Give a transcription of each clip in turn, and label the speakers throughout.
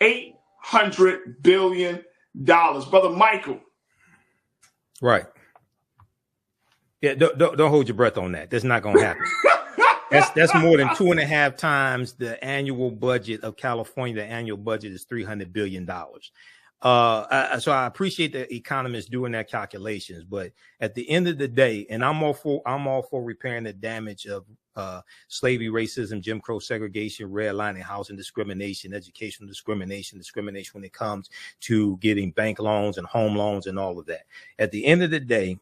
Speaker 1: $800 billion. Brother Michael.
Speaker 2: Right. Yeah, don't hold your breath on that. That's not going to happen. That's more than 2.5 times the annual budget of California. The annual budget is $300 billion. So I appreciate the economists doing their calculations, but at the end of the day, and I'm all for repairing the damage of slavery, racism, Jim Crow segregation, redlining, housing discrimination, educational discrimination when it comes to getting bank loans and home loans and all of that. At the end of the day,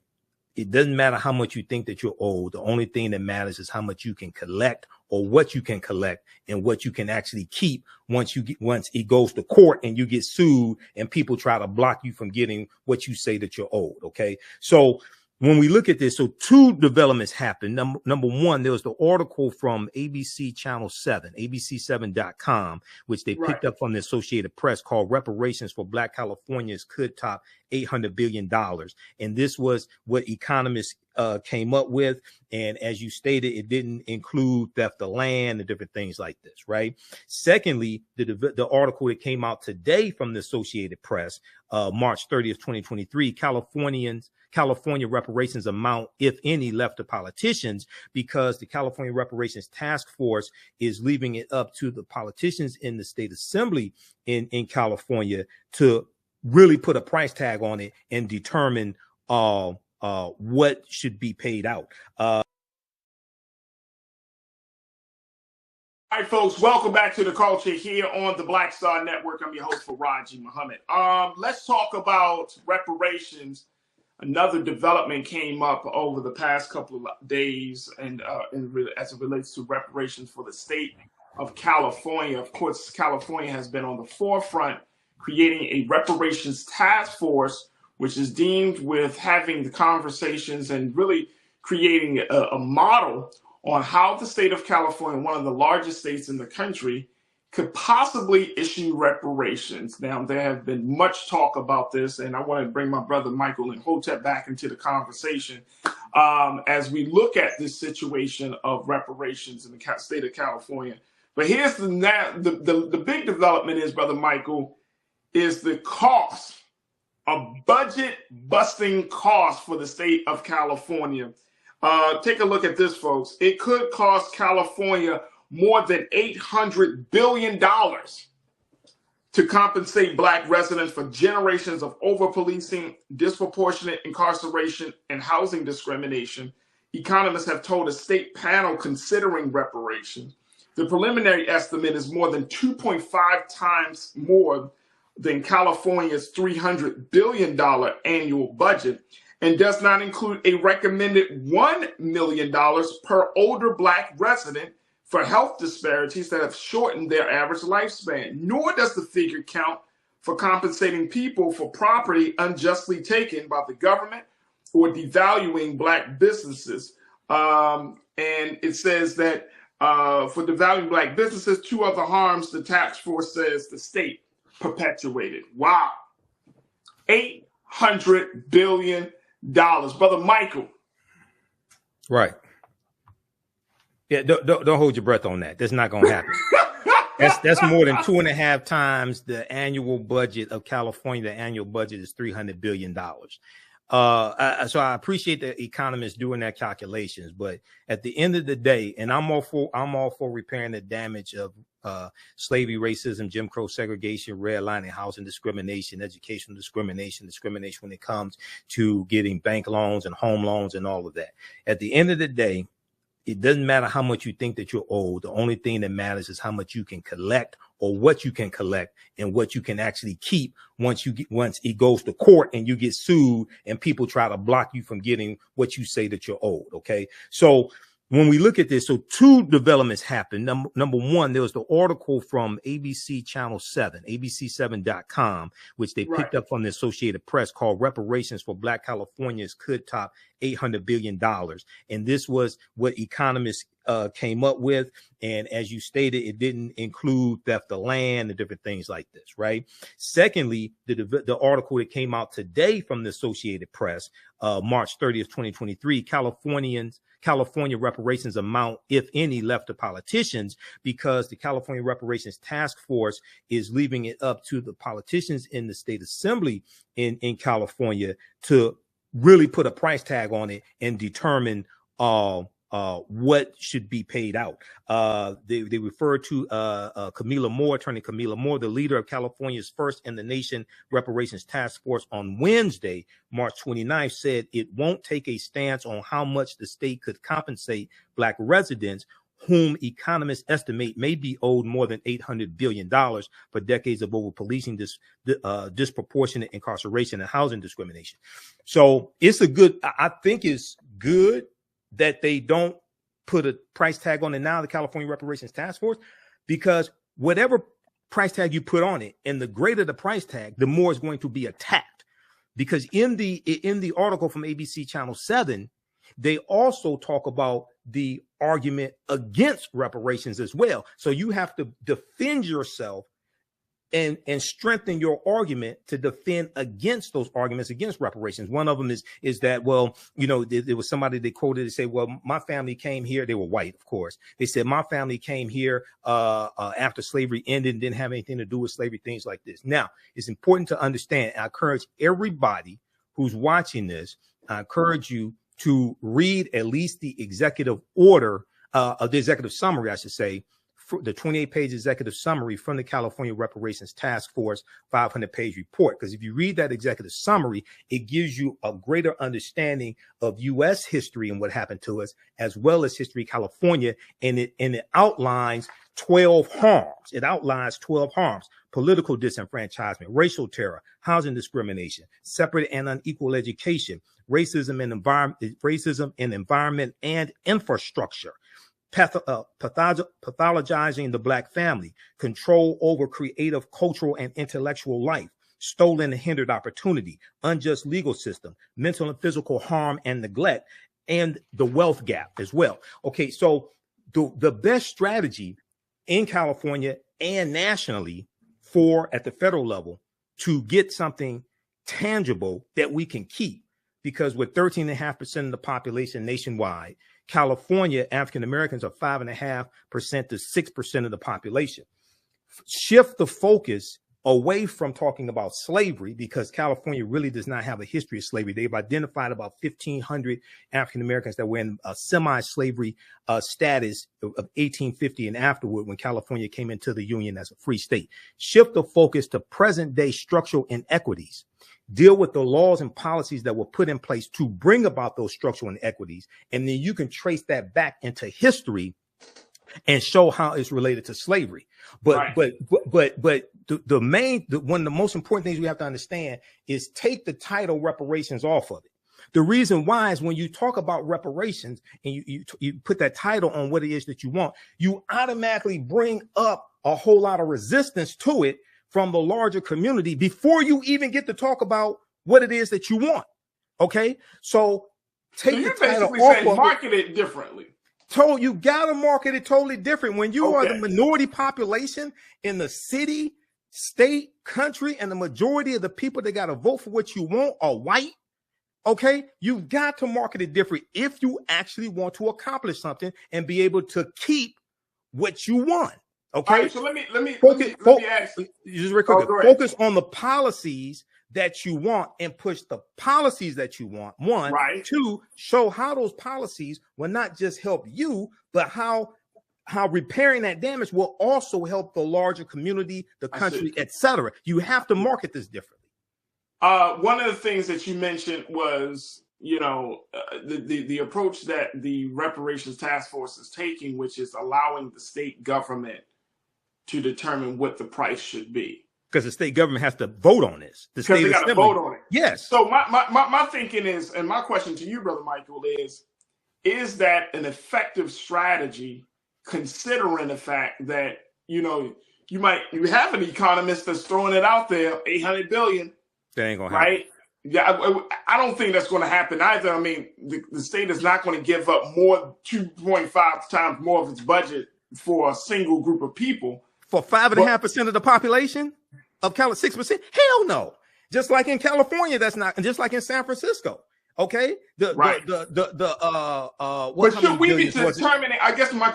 Speaker 2: it doesn't matter how much you think that you're owed. The only thing that matters is how much you can collect, or what you can collect, and what you can actually keep once it goes to court and you get sued and people try to block you from getting what you say that you're owed. Okay. So when we look at this, so two developments happened. Number one, there was the article from ABC Channel 7, abc7.com, which they picked up from the Associated Press, called Reparations for Black Californians Could Top $800 billion. And this was what economists came up with. And as you stated, it didn't include theft of land and different things like this, right? Secondly, the article that came out today from the Associated Press, March 30th, 2023, California reparations amount, if any, left to politicians, because the California Reparations Task Force is leaving it up to the politicians in the state assembly in California to really put a price tag on it and determine what should be paid out.
Speaker 1: All right, folks, welcome back to The Culture here on the Black Star Network. I'm your host, Farajii Muhammad. Let's talk about reparations. Another development came up over the past couple of days, and as it relates to reparations for the state of California. Of course, California has been on the forefront creating a reparations task force, which is deemed with having the conversations and really creating a model on how the state of California, one of the largest states in the country, could possibly issue reparations. Now, there have been much talk about this, and I want to bring my brother Michael Imhotep back into the conversation as we look at this situation of reparations in the state of California. But here's the big development is, brother Michael, is the cost, a budget-busting cost for the state of California. Take a look at this, folks. It could cost California more than $800 billion to compensate Black residents for generations of over-policing, disproportionate incarceration, and housing discrimination. Economists have told a state panel considering reparations. The preliminary estimate is more than 2.5 times more than California's $300 billion annual budget, and does not include a recommended $1 million per older Black resident for health disparities that have shortened their average lifespan, nor does the figure count for compensating people for property unjustly taken by the government or devaluing Black businesses. And it says that for devaluing Black businesses, two other harms the task force says the state perpetuated. Wow. $800 billion. Brother Michael.
Speaker 2: Right. Yeah, don't hold your breath on that. That's not going to happen. That's more than 2.5 times the annual budget of California. The annual budget is $300 billion. So I appreciate the economists doing their calculations, but at the end of the day, and I'm all for repairing the damage of slavery, racism, Jim Crow segregation, redlining, housing discrimination, educational discrimination when it comes to getting bank loans and home loans and all of that. At the end of the day, it doesn't matter how much you think that you're owed. The only thing that matters is how much you can collect, or what you can collect, and what you can actually keep once it goes to court and you get sued and people try to block you from getting what you say that you're owed. Okay. So when we look at this, so two developments happened. Number one, there was the article from ABC Channel 7, abc7.com, which they picked up from the Associated Press, called Reparations for Black Californians Could Top $800 billion. And this was what economists came up with. And as you stated, it didn't include theft of land and different things like this, right? Secondly, the article that came out today from the Associated Press, March 30th, 2023, California reparations amount, if any, left to politicians, because the California Reparations Task Force is leaving it up to the politicians in the state assembly in California to really put a price tag on it and determine what should be paid out. They refer to Attorney Camila Moore, the leader of California's first in the nation reparations task force, on Wednesday, March 29th, said it won't take a stance on how much the state could compensate Black residents whom economists estimate may be owed more than $800 billion for decades of over-policing, disproportionate incarceration and housing discrimination. So I think it's good that they don't put a price tag on it now, the California Reparations Task Force, because whatever price tag you put on it, and the greater the price tag, the more it's going to be attacked. Because in the article from ABC Channel 7, they also talk about the argument against reparations as well. So you have to defend yourself and strengthen your argument to defend against those arguments against reparations. One of them is that, well, there was somebody they quoted to say, well, my family came here. They were white, of course. They said, my family came here after slavery ended and didn't have anything to do with slavery, things like this. Now, it's important to understand. I encourage everybody who's watching this, I encourage you to read at least the executive order, the executive summary, I should say, the 28-page executive summary from the California Reparations Task Force 500-page report. Because if you read that executive summary, it gives you a greater understanding of U.S. history and what happened to us, as well as history of California. And it outlines 12 harms. It outlines 12 harms: political disenfranchisement, racial terror, housing discrimination, separate and unequal education, racism in environment and infrastructure, pathologizing the Black family, control over creative, cultural, and intellectual life, stolen and hindered opportunity, unjust legal system, mental and physical harm and neglect, and the wealth gap as well. Okay, so the best strategy in California and nationally at the federal level to get something tangible that we can keep, because with 13.5% of the population nationwide, California, African Americans are 5.5% to 6% of the population. Shift the focus away from talking about slavery, because California really does not have a history of slavery. They've identified about 1,500 African Americans that were in a semi-slavery status of 1850 and afterward, when California came into the Union as a free state. Shift the focus to present day structural inequities. Deal with the laws and policies that were put in place to bring about those structural inequities. And then you can trace that back into history and show how it's related to slavery. But one of the most important things we have to understand is take the title reparations off of it. The reason why is when you talk about reparations and you put that title on what it is that you want, you automatically bring up a whole lot of resistance to it from the larger community before you even get to talk about what it is that you want. Okay, so take the title off of it.
Speaker 1: Market it differently.
Speaker 2: You gotta market it totally different. When you are the minority population in the city, state, country, and the majority of the people that gotta vote for what you want are white. Okay, you've got to market it different if you actually want to accomplish something and be able to keep what you want. Okay,
Speaker 1: all right, so let me ask
Speaker 2: just real quick. Focus on the policies that you want and push the policies that you want. One, right. Two, show how those policies will not just help you, but how repairing that damage will also help the larger community, the country, etc. You have to market this differently.
Speaker 1: One of the things that you mentioned was, the approach that the Reparations Task Force is taking, which is allowing the state government to determine what the price should be.
Speaker 2: Because the state government has to vote on this.
Speaker 1: Because they got to vote on it.
Speaker 2: Yes.
Speaker 1: So my thinking is, and my question to you, Brother Michael, is that an effective strategy, considering the fact that, you have an economist that's throwing it out there, 800 billion.
Speaker 2: That ain't gonna happen.
Speaker 1: Right? Yeah, I don't think that's going to happen either. I mean, the state is not going to give up more 2.5 times more of its budget for a single group of people.
Speaker 2: For 5.5% of the population of California, 6%? Hell no. Just like in California, that's not, and just like in San Francisco. Okay.
Speaker 1: Right.
Speaker 2: But
Speaker 1: should we be determining? I guess my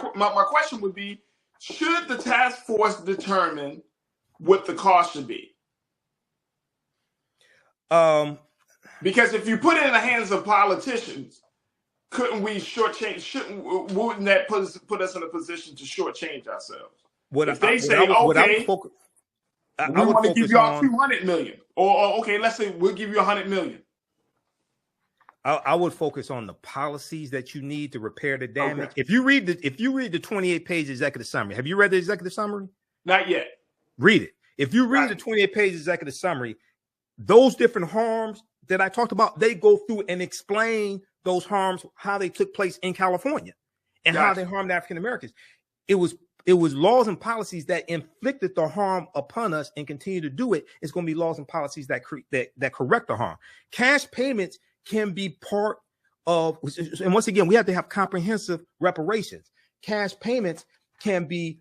Speaker 1: question would be: should the task force determine what the cost should be? Because if you put it in the hands of politicians, couldn't we shortchange? Wouldn't that put us in a position to shortchange ourselves? If they say, okay, we want to give y'all 200 million, or okay, let's say we'll give you 100 million.
Speaker 2: I would focus on the policies that you need to repair the damage. Okay. If you read the 28-page executive summary, have you read the executive summary?
Speaker 1: Not yet.
Speaker 2: Read it. If you read the 28-page executive summary, those different harms that I talked about, they go through and explain those harms, how they took place in California, and how they harmed African Americans. It was laws and policies that inflicted the harm upon us and continue to do it. It's going to be laws and policies that correct the harm. Cash payments can be part of, and once again, we have to have comprehensive reparations. Cash payments can be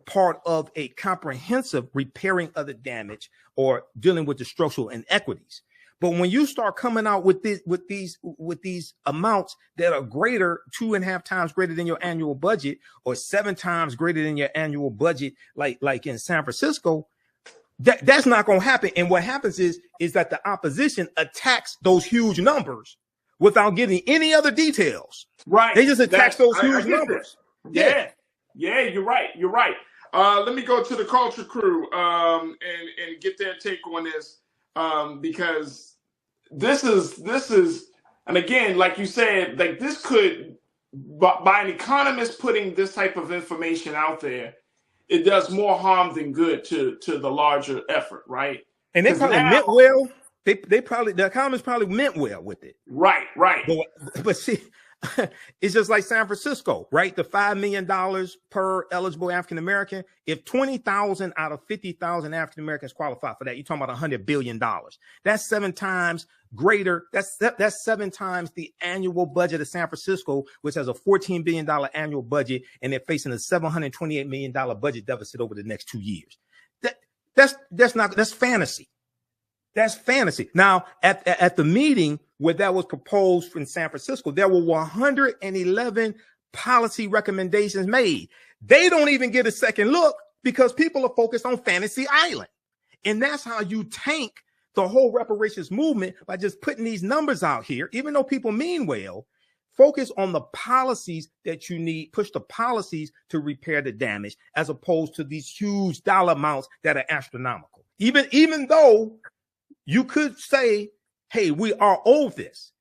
Speaker 2: part of a comprehensive repairing of the damage or dealing with the structural inequities. But when you start coming out with these amounts that are greater, 2.5 times greater than your annual budget, or 7 times greater than your annual budget, like in San Francisco, that's not going to happen. And what happens is that the opposition attacks those huge numbers without giving any other details.
Speaker 1: Right.
Speaker 2: They just attack those huge numbers.
Speaker 1: Yeah, you're right. You're right. Let me go to the culture crew and get their take on this, because this is, and again, like you said, like this could, by an economist putting this type of information out there, it does more harm than good to the larger effort, right?
Speaker 2: And they probably meant well. The economists probably meant well with it.
Speaker 1: Right.
Speaker 2: But see, it's just like San Francisco, right? The $5 million per eligible African American. If 20,000 out of 50,000 African Americans qualify for that, you're talking about $100 billion. That's 7 times greater. That's 7 times the annual budget of San Francisco, which has a $14 billion annual budget, and they're facing a $728 million budget deficit over the next 2 years. That's fantasy. That's fantasy. Now, at the meeting where that was proposed in San Francisco, there were 111 policy recommendations made. They don't even get a second look because people are focused on Fantasy Island. And that's how you tank the whole reparations movement, by just putting these numbers out here. Even though people mean well, focus on the policies that you need, push the policies to repair the damage, as opposed to these huge dollar amounts that are astronomical. Even though you could say, hey, we are owed this.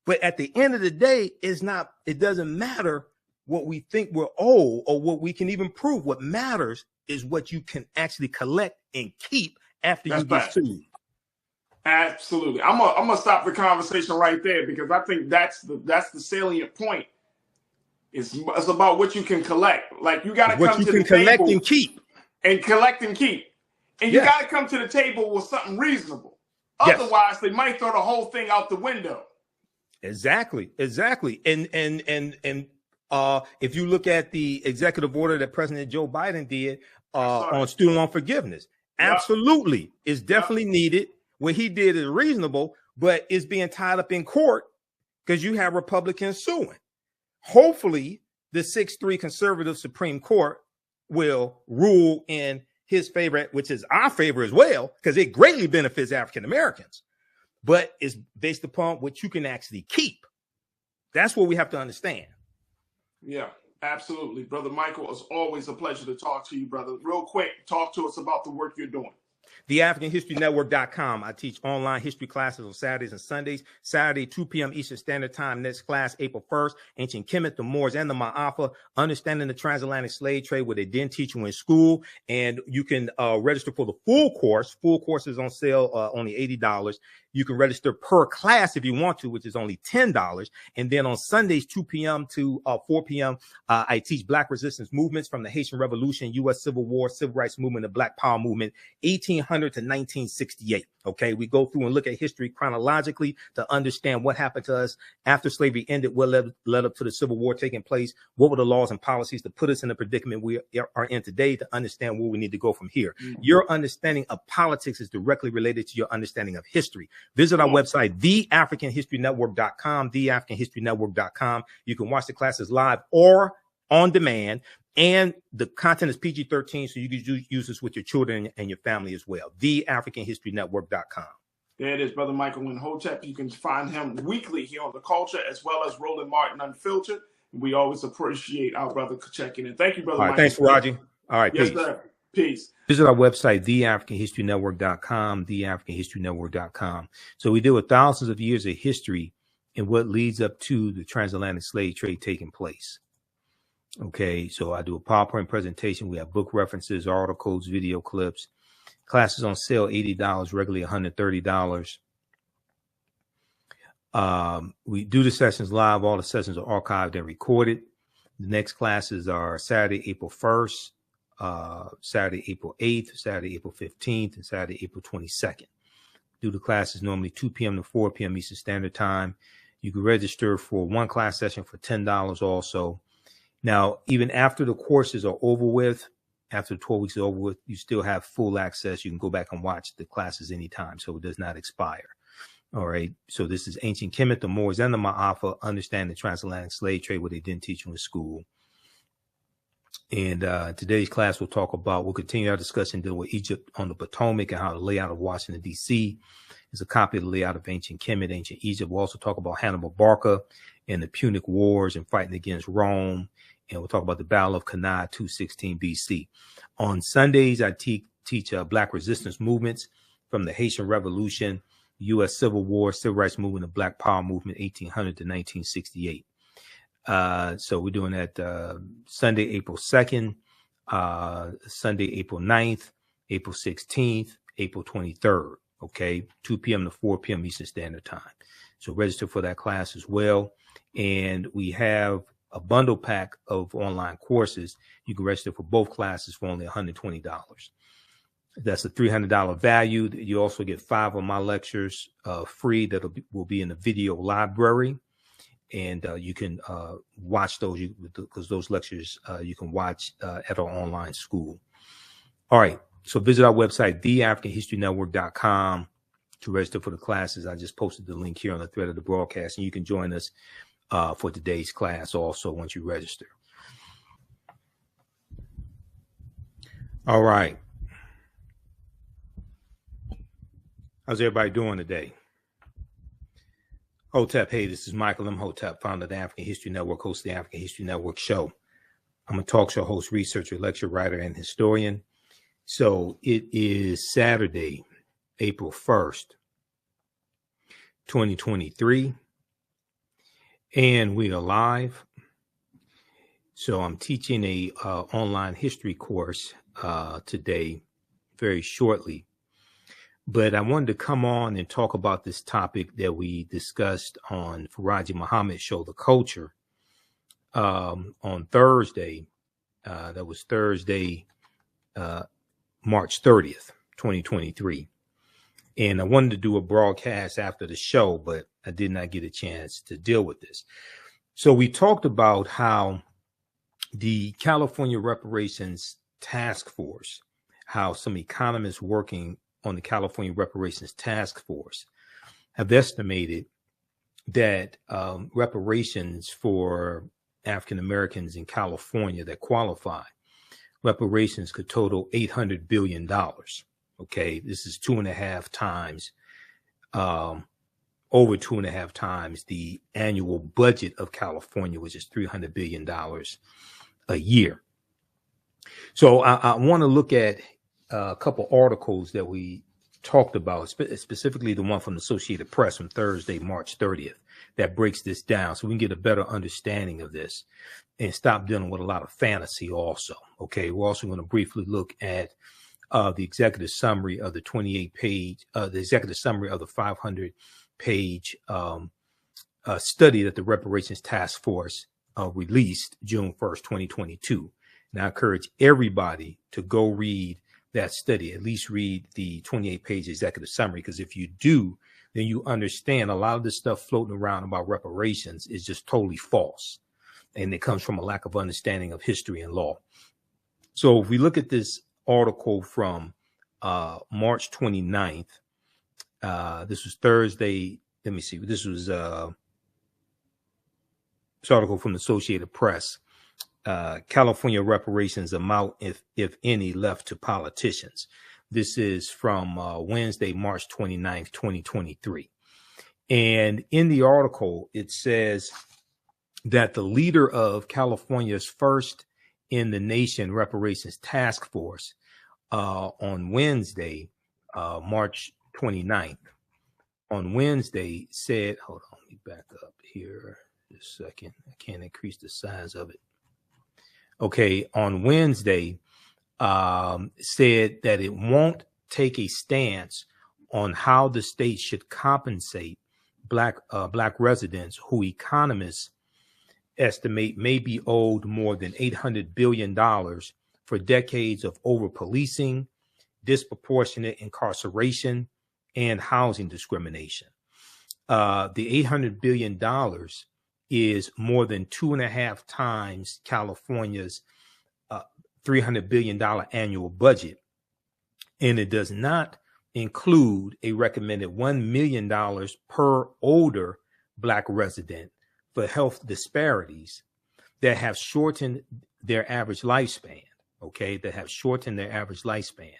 Speaker 2: But at the end of the day, it doesn't matter what we think we're owed or what we can even prove. What matters is what you can actually collect and keep after you get sued.
Speaker 1: Absolutely. I'm gonna stop the conversation right there, because I think that's the salient point. It's about what you can collect. Like, you got to come to the table
Speaker 2: collect and keep.
Speaker 1: And collect and keep. And you got to come to the table with something reasonable. Otherwise, they might throw the whole thing out the window.
Speaker 2: Exactly. And if you look at the executive order that President Joe Biden did on student loan forgiveness, absolutely, it's definitely needed. What he did is reasonable, but it's being tied up in court because you have Republicans suing. Hopefully, the 6-3 conservative Supreme Court will rule in his favor, which is our favor as well, because it greatly benefits African Americans. But it's based upon what you can actually keep. That's what we have to understand.
Speaker 1: Yeah, absolutely. Brother Michael, it's always a pleasure to talk to you, brother. Real quick, talk to us about the work you're doing.
Speaker 2: TheAfricanHistoryNetwork.com. I teach online history classes on Saturdays and Sundays. Saturday, 2 p.m. Eastern Standard Time. Next class, April 1st. Ancient Kemet, the Moors, and the Ma'afa. Understanding the Transatlantic Slave Trade, where they didn't teach you in school. And you can register for the full course. Full course is on sale, only $80. You can register per class if you want to, which is only $10. And then on Sundays, 2 p.m. to 4 p.m., I teach Black resistance movements from the Haitian Revolution, U.S. Civil War, Civil Rights Movement, the Black Power Movement, 18 1800 to 1968. Okay, we go through and look at history chronologically to understand what happened to us after slavery ended, what led up to the Civil War taking place, what were the laws and policies to put us in the predicament we are in today, to understand where we need to go from here. Your understanding of politics is directly related to your understanding of history. Visit our website, theafricanhistorynetwork.com, theafricanhistorynetwork.com. You can watch the classes live or on demand, and the content is PG-13, so you can use this with your children and your family as well. theafricanhistorynetwork.com.
Speaker 1: There it is, Brother Michael Imhotep. You can find him weekly here on The Culture, as well as Roland Martin Unfiltered. We always appreciate our brother checking in. Thank you, Brother Michael.
Speaker 2: Thanks, Farajii. All right,
Speaker 1: yes,
Speaker 2: peace.
Speaker 1: Sir. Peace.
Speaker 2: Visit our website, theafricanhistorynetwork.com, theafricanhistorynetwork.com. So we deal with thousands of years of history and what leads up to the transatlantic slave trade taking place. Okay, so I do a PowerPoint presentation. We have book references, articles, video clips. Classes on sale, $80, regularly $130. We do the sessions live. All the sessions are archived and recorded. The next classes are Saturday, April 1st, Saturday, April 8th, Saturday, April 15th, and Saturday, April 22nd. Do the classes normally 2 p.m. to 4 p.m. Eastern Standard Time. You can register for one class session for $10 also. Now, even after the courses are over with, after 12 weeks is over with, you still have full access. You can go back and watch the classes anytime, so it does not expire. All right. So this is Ancient Kemet, the Moors, and the Ma'afa, understand the transatlantic slave trade, what they didn't teach you in school. And today's class we'll continue our discussion dealing with Egypt on the Potomac and how the layout of Washington, D.C. is a copy of the layout of Ancient Kemet, Ancient Egypt. We'll also talk about Hannibal Barca and the Punic Wars and fighting against Rome. And we'll talk about the Battle of Cannae, 216 BC. On Sundays, I teach Black resistance movements from the Haitian Revolution, U.S. Civil War, Civil Rights Movement, the Black Power Movement, 1800 to 1968. So we're doing that Sunday, April 2nd, Sunday, April 9th, April 16th, April 23rd, okay, 2 p.m. to 4 p.m. Eastern Standard Time. So register for that class as well. And we have a bundle pack of online courses. You can register for both classes for only $120. That's a $300 value. You also get 5 of my lectures free will be in the video library. And you can watch those because those lectures you can watch at our online school. All right. So visit our website, theafricanhistorynetwork.com, to register for the classes. I just posted the link here on the thread of the broadcast, and you can join us for today's class also once you register. All right. How's everybody doing today? Hotep, hey, this is Michael Imhotep, founder of the African History Network, host of the African History Network show. I'm a talk show host, researcher, lecturer, writer, and historian. So it is Saturday, April 1st, 2023, and we are live. So I'm teaching a online history course today, very shortly. But I wanted to come on and talk about this topic that we discussed on Farajii Muhammad's show, The Culture, on Thursday. That was Thursday, March 30th, 2023. And I wanted to do a broadcast after the show, but I did not get a chance to deal with this. So we talked about how the California Reparations Task Force, how some economists working on the California Reparations Task Force have estimated that reparations for African Americans in California that qualify, reparations could total $800 billion. Okay, this is 2.5 times, over 2.5 times the annual budget of California, which is $300 billion a year. So I want to look at a couple articles that we talked about, specifically the one from the Associated Press from Thursday, March 30th, that breaks this down so we can get a better understanding of this and stop dealing with a lot of fantasy also. Okay, we're also going to briefly look at the executive summary of the 28-page, the executive summary of the 500-page study that the Reparations Task Force released June 1st, 2022. And I encourage everybody to go read that study. At least read the 28-page executive summary, because if you do, then you understand a lot of this stuff floating around about reparations is just totally false. And it comes from a lack of understanding of history and law. So if we look at this article from March 29th, this was Thursday. Let me see. This was this article from the Associated Press. California reparations amount, if any, left to politicians. This is from Wednesday, March 29th, 2023. And in the article, it says that the leader of California's first in the nation reparations task force on Wednesday, March 29th, on Wednesday said, hold on, let me back up here just a second. I can't increase the size of it. Okay, on Wednesday, said that it won't take a stance on how the state should compensate black residents who economists estimate may be owed more than $800 billion for decades of over-policing, disproportionate incarceration, and housing discrimination. The $800 billion is more than 2.5 times California's $300 billion annual budget. And it does not include a recommended $1 million per older Black resident for health disparities that have shortened their average lifespan, okay, that have shortened their average lifespan.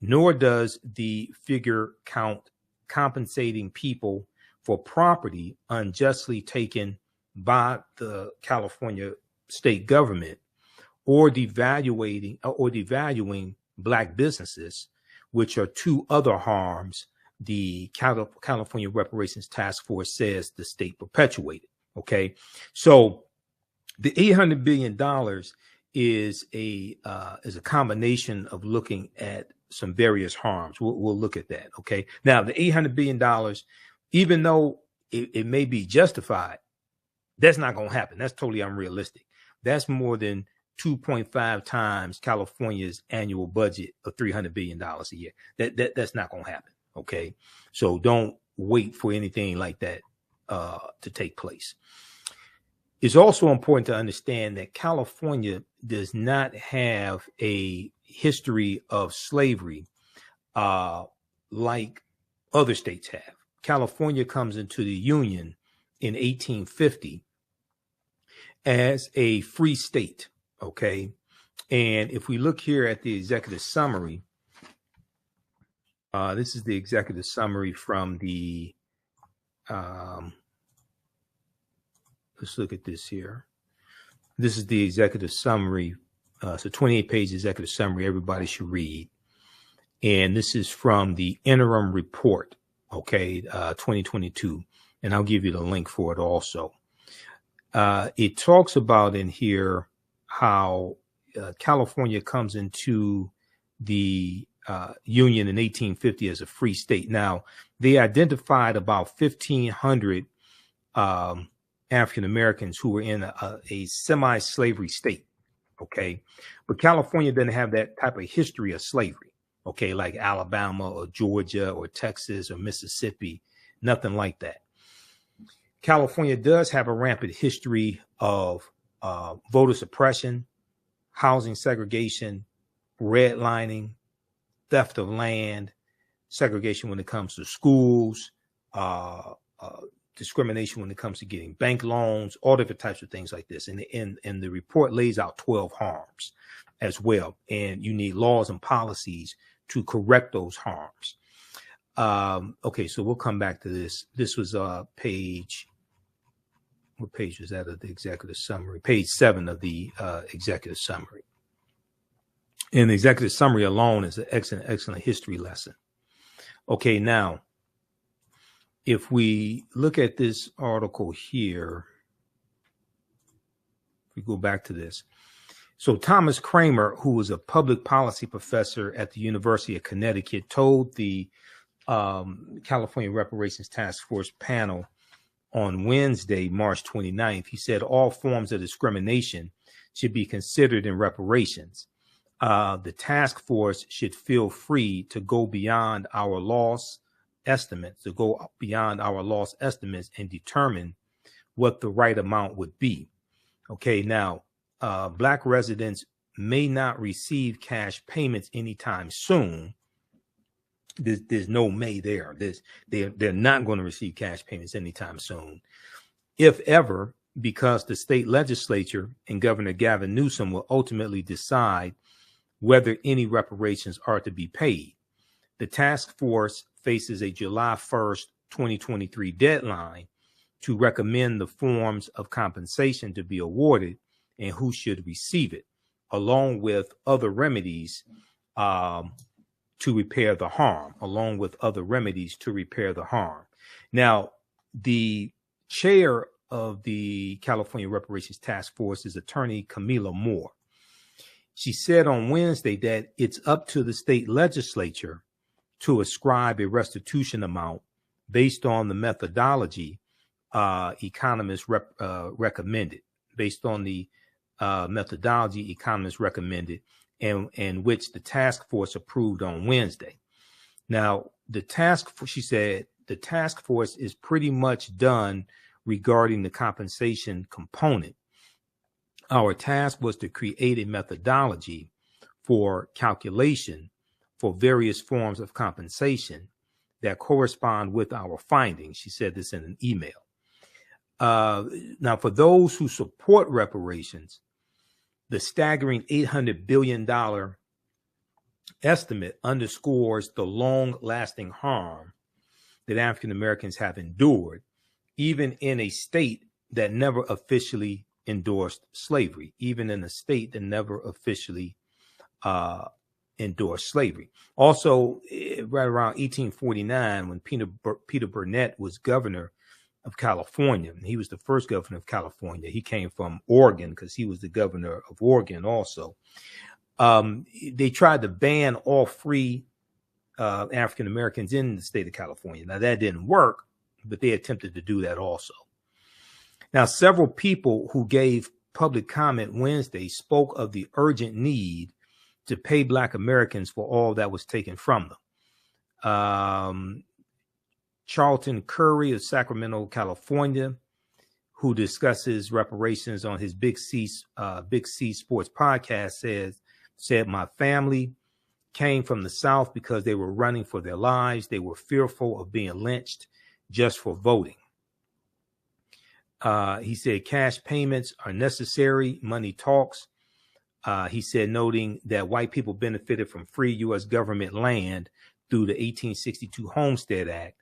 Speaker 2: Nor does the figure count compensating people for property unjustly taken by the California state government, or devaluing Black businesses, which are two other harms the California Reparations Task Force says the state perpetuated. Okay, so the $800 billion is a combination of looking at some various harms. We'll look at that. Okay, now the $800 billion, even though it may be justified, that's not going to happen. That's totally unrealistic. That's more than 2.5 times California's annual budget of $300 billion a year. That's not going to happen. Okay, so don't wait for anything like that to take place. It's also important to understand that California does not have a history of slavery like other states have. California comes into the Union in 1850 as a free state, okay? And if we look here at the executive summary, this is the executive summary from the, let's look at this here. This is the executive summary. So 28-page executive summary, everybody should read. And this is from the interim report, okay, 2022. And I'll give you the link for it also. It talks about in here how California comes into the Union in 1850 as a free state. Now, they identified about 1,500 African Americans who were in a semi-slavery state, okay? But California didn't have that type of history of slavery, okay, like Alabama or Georgia or Texas or Mississippi, nothing like that. California does have a rampant history of voter suppression, housing segregation, redlining, theft of land, segregation when it comes to schools, discrimination when it comes to getting bank loans, all different types of things like this. And the report lays out 12 harms as well. And you need laws and policies to correct those harms. Okay, so we'll come back to this. This was page, what page was that of the executive summary? Page 7 of the executive summary. And the executive summary alone is an excellent history lesson. Okay, now, if we look at this article here, if we go back to this. So Thomas Kramer, who was a public policy professor at the University of Connecticut, told the California Reparations Task Force panel on Wednesday, March 29th, he said all forms of discrimination should be considered in reparations. The task force should feel free to go beyond our loss estimates, and determine what the right amount would be. Okay, now, Black residents may not receive cash payments anytime soon. There's no may there. They're not going to receive cash payments anytime soon, if ever, because the state legislature and Governor Gavin Newsom will ultimately decide whether any reparations are to be paid. The task force faces a July 1st, 2023 deadline to recommend the forms of compensation to be awarded and who should receive it, along with other remedies to repair the harm, Now, the chair of the California Reparations Task Force is attorney Camila Moore. She said on Wednesday that it's up to the state legislature to ascribe a restitution amount based on the methodology economists recommended, and which the task force approved on Wednesday. Now, she said the task force is pretty much done regarding the compensation component. Our task was to create a methodology for calculation for various forms of compensation that correspond with our findings. She said this in an email. Now, for those who support reparations, the staggering $800 billion estimate underscores the long-lasting harm that African Americans have endured, even in a state that never officially endorsed slavery, Also, right around 1849, when Peter Burnett was governor of California, he was the first governor of California. He came from Oregon because he was the governor of Oregon also. They tried to ban all free African Americans in the state of California. Now, that didn't work, but they attempted to do that also. Now, several people who gave public comment Wednesday spoke of the urgent need to pay Black Americans for all that was taken from them. Charlton Curry of Sacramento, California, who discusses reparations on his Big C Sports podcast, said, my family came from the South because they were running for their lives. They were fearful of being lynched just for voting. He said cash payments are necessary. Money talks. He said, noting that white people benefited from free U.S. government land through the 1862 Homestead Act,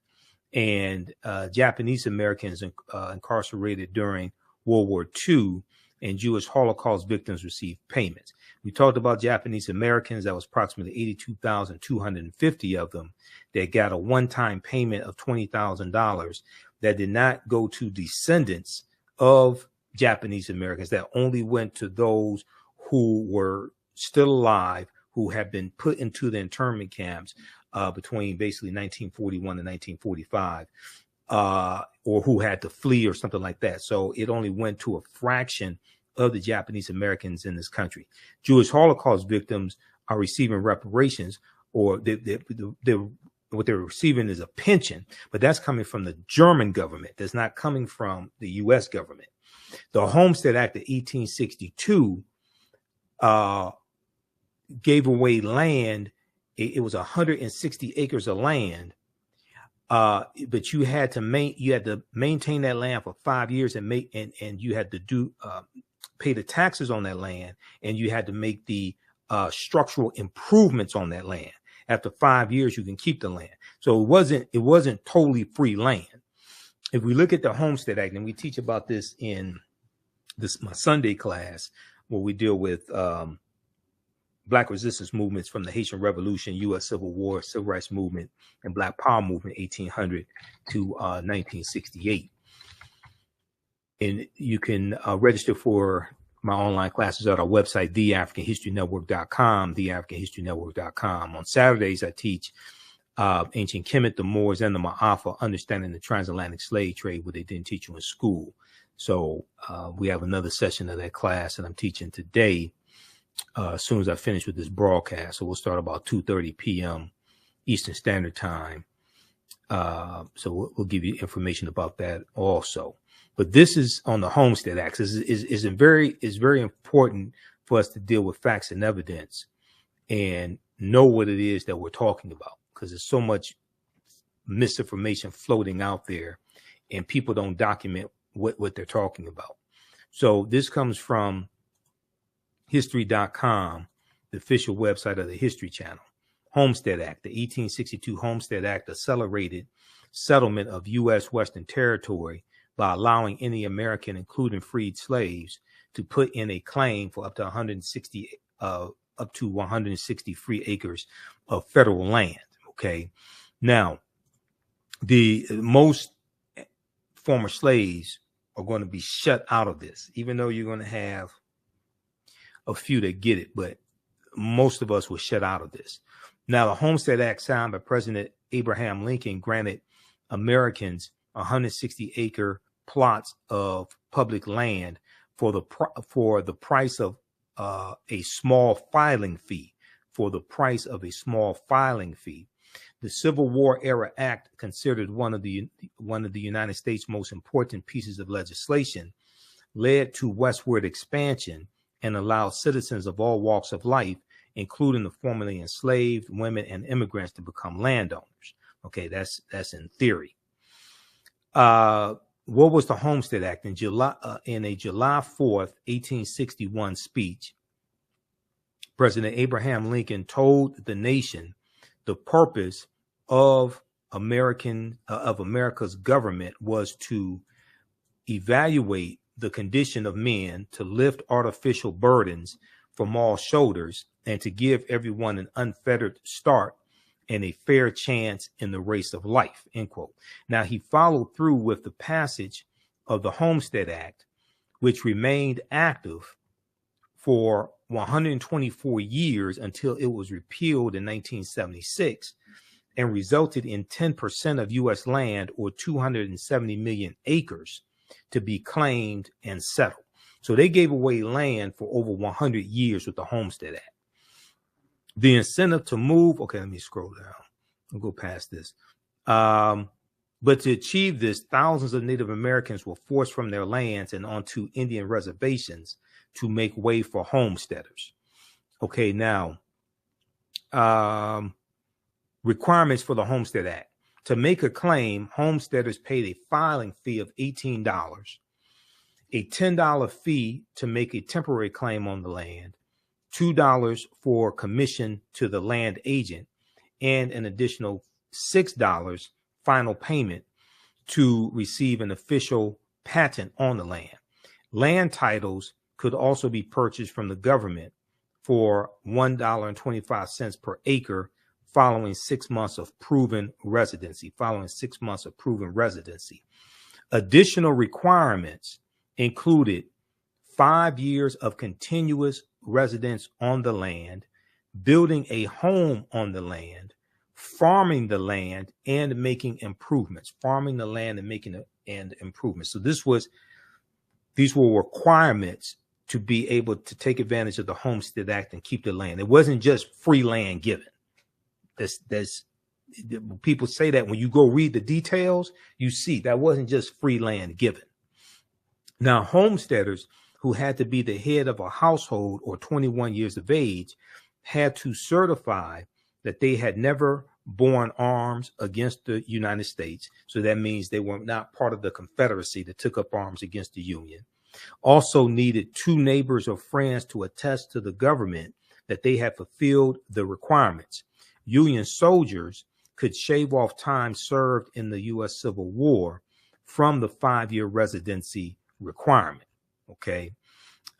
Speaker 2: and Japanese Americans incarcerated during World War II and Jewish Holocaust victims received payments. We talked about Japanese Americans. That was approximately 82,250 of them that got a one-time payment of $20,000 that did not go to descendants of Japanese Americans. That only went to those who were still alive, who had been put into the internment camps between basically 1941 and 1945, or who had to flee or something like that. So it only went to a fraction of the Japanese Americans in this country. Jewish Holocaust victims are receiving reparations, or what they're receiving is a pension, but that's coming from the German government. That's not coming from the U.S. government. The Homestead Act of 1862 gave away land. It was 160 acres of land, but you had to maintain that land for 5 years and you had to pay the taxes on that land, and you had to make the structural improvements on that land. After 5 years, you can keep the land. So it wasn't totally free land. If we look at the Homestead Act, and we teach about this in my Sunday class, where we deal with Black resistance movements from the Haitian Revolution, U.S. Civil War, Civil Rights Movement, and Black Power Movement, 1800 to 1968. And you can register for my online classes at our website, theafricanhistorynetwork.com, theafricanhistorynetwork.com. On Saturdays, I teach ancient Kemet, the Moors, and the Ma'afa, understanding the transatlantic slave trade, what they didn't teach you in school. So we have another session of that class that I'm teaching today as soon as I finish with this broadcast. So we'll start about 2:30 p.m. Eastern Standard Time. So we'll give you information about that also. But this is on the Homestead Act. This is very important for us to deal with facts and evidence and know what it is that we're talking about, because there's so much misinformation floating out there and people don't document what they're talking about. So this comes from history.com, the official website of the History Channel. Homestead Act, the 1862 Homestead Act accelerated settlement of U.S. Western Territory by allowing any American, including freed slaves, to put in a claim for up to 160 free acres of federal land. Okay, now the most former slaves are going to be shut out of this, even though you're going to have a few that get it, but most of us were shut out of this. Now, the Homestead Act signed by President Abraham Lincoln granted Americans 160-acre plots of public land for the price of a small filing fee. For the price of a small filing fee, the Civil War era act, considered one of the United States' most important pieces of legislation, led to westward expansion and allowed citizens of all walks of life, including the formerly enslaved, women, and immigrants, to become landowners. Okay, that's in theory. What was the Homestead Act? In a July 4th, 1861 speech, President Abraham Lincoln told the nation the purpose of America's government was to evaluate the condition of men, to lift artificial burdens from all shoulders, and to give everyone an unfettered start and a fair chance in the race of life, end quote. Now, he followed through with the passage of the Homestead Act, which remained active for 124 years until it was repealed in 1976 and resulted in 10% of U.S. land, or 270 million acres, to be claimed and settled. So they gave away land for over 100 years with the Homestead Act. The incentive to move, okay, let me scroll down. I'll go past this. But to achieve this, thousands of Native Americans were forced from their lands and onto Indian reservations to make way for homesteaders. Okay, now, requirements for the Homestead Act. To make a claim, homesteaders paid a filing fee of $18, a $10 fee to make a temporary claim on the land, $2 for commission to the land agent, and an additional $6 final payment to receive an official patent on the land. Land titles could also be purchased from the government for $1.25 per acre following 6 months of proven residency. Additional requirements included 5 years of continuous residence on the land, building a home on the land, farming the land, and making improvements. So these were requirements to be able to take advantage of the Homestead Act and keep the land. It wasn't just free land given. People say that when you go read the details, you see that wasn't just free land given. Now, homesteaders who had to be the head of a household or 21 years of age had to certify that they had never borne arms against the United States. So that means they were not part of the Confederacy that took up arms against the Union. Also needed 2 neighbors or friends to attest to the government that they had fulfilled the requirements. Union soldiers could shave off time served in the U.S. Civil War from the 5-year residency requirement. Okay.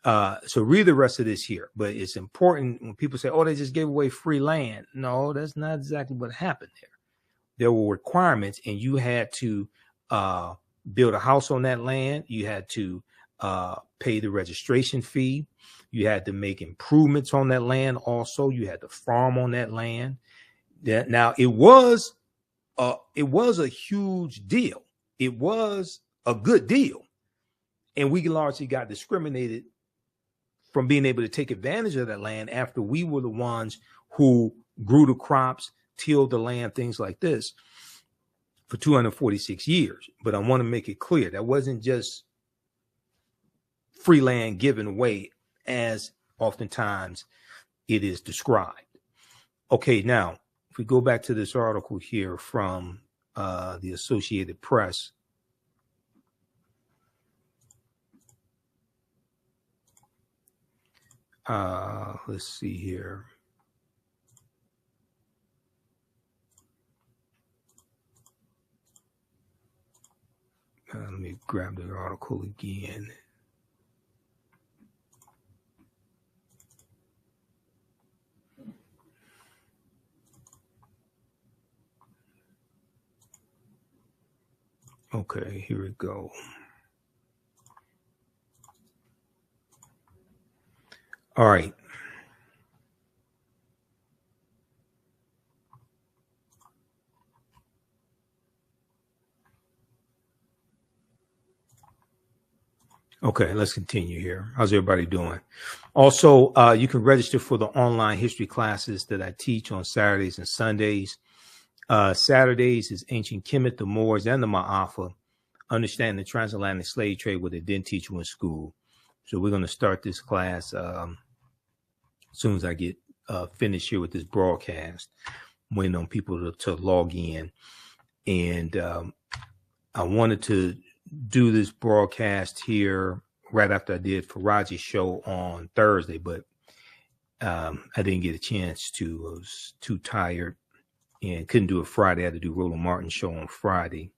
Speaker 2: So read the rest of this here, but it's important when people say, oh, they just gave away free land. No, that's not exactly what happened there. There were requirements, and you had to build a house on that land. You had to pay the registration fee. You had to make improvements on that land. Also, you had to farm on that land. Now, it was a huge deal. It was a good deal. And we largely got discriminated from being able to take advantage of that land after we were the ones who grew the crops, tilled the land, things like this for 246 years. But I want to make it clear that wasn't just free land given away as oftentimes it is described. Okay, now, if we go back to this article here from the Associated Press, let's see here. Let me grab the article again. Okay, here we go. All right. Okay, let's continue here. How's everybody doing? Also, you can register for the online history classes that I teach on Saturdays and Sundays. Saturdays is Ancient Kemet, the Moors, and the Ma'afa, understanding the transatlantic slave trade, what they didn't teach you in school. So we're going to start this class as soon as I get finished here with this broadcast. I'm waiting on people to log in. And I wanted to do this broadcast here right after I did Farajii's show on Thursday, but I didn't get a chance to. I was too tired and couldn't do it Friday. I had to do Roland Martin's show on Friday.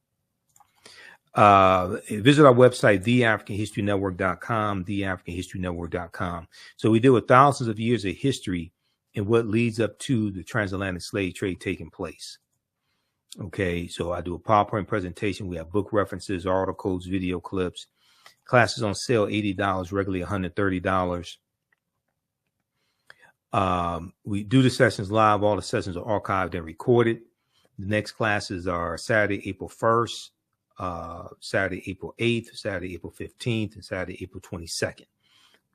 Speaker 2: Visit our website, theafricanhistorynetwork.com, theafricanhistorynetwork.com. So we deal with thousands of years of history and what leads up to the transatlantic slave trade taking place. Okay, so I do a PowerPoint presentation. We have book references, articles, video clips. Classes on sale, $80, regularly $130. We do the sessions live. All the sessions are archived and recorded. The next classes are Saturday, April 1st, Saturday, April 8th, Saturday, April 15th, and Saturday, April 22nd.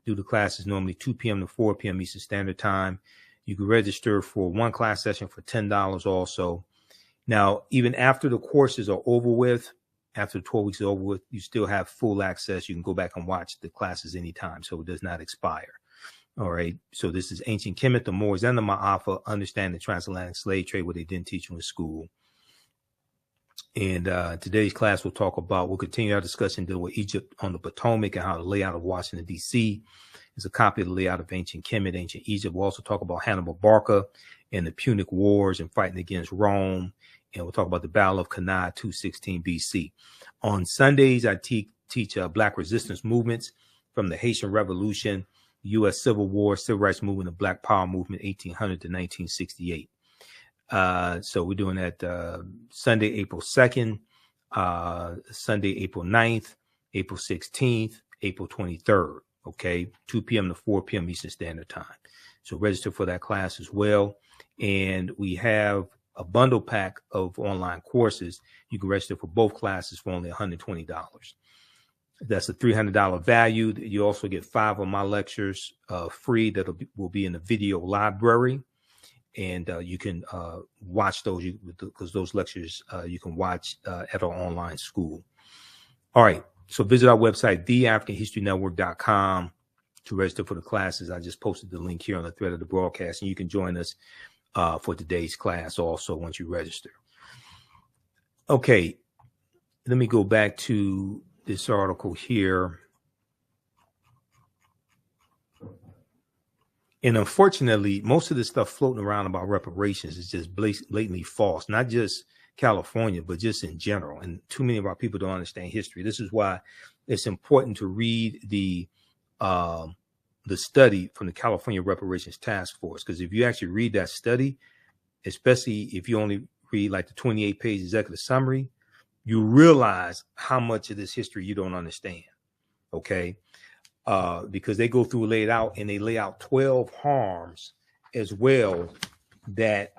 Speaker 2: Do the classes normally 2 p.m. to 4 p.m. Eastern Standard Time. You can register for one class session for $10 also. Now, even after the courses are over with, after the 12 weeks is over with, you still have full access. You can go back and watch the classes anytime, so it does not expire. All right. So this is Ancient Kemet, the Moors, and the Ma'afa, understand the transatlantic slave trade, what they didn't teach you in school. And today's class we'll continue our discussion dealing with Egypt on the Potomac and how the layout of Washington, D.C. is a copy of the layout of Ancient Kemet, Ancient Egypt. We'll also talk about Hannibal Barca and the Punic Wars and fighting against Rome. And we'll talk about the Battle of Cannae, 216 BC. On Sundays, I teach Black resistance movements from the Haitian Revolution, U.S. Civil War, Civil Rights Movement, the Black Power Movement, 1800 to 1968. So we're doing that Sunday, April 2nd, Sunday, April 9th, April 16th, April 23rd, okay, 2 p.m. to 4 p.m. Eastern Standard Time. So register for that class as well. And we have a bundle pack of online courses. You can register for both classes for only $120. That's a $300 value. You also get 5 of my lectures free that will be in the video library. And you can watch those because those lectures you can watch at our online school. All right. So visit our website, theafricanhistorynetwork.com, to register for the classes. I just posted the link here on the thread of the broadcast, and you can join us for today's class also once you register. Okay. Let me go back to this article here. And unfortunately, most of this stuff floating around about reparations is just blatantly false, not just California, but just in general. And too many of our people don't understand history. This is why it's important to read the study from the California Reparations Task Force. Because if you actually read that study, especially if you only read like the 28-page executive summary, you realize how much of this history you don't understand. Okay. Because they go through, lay it out, and they lay out 12 harms as well that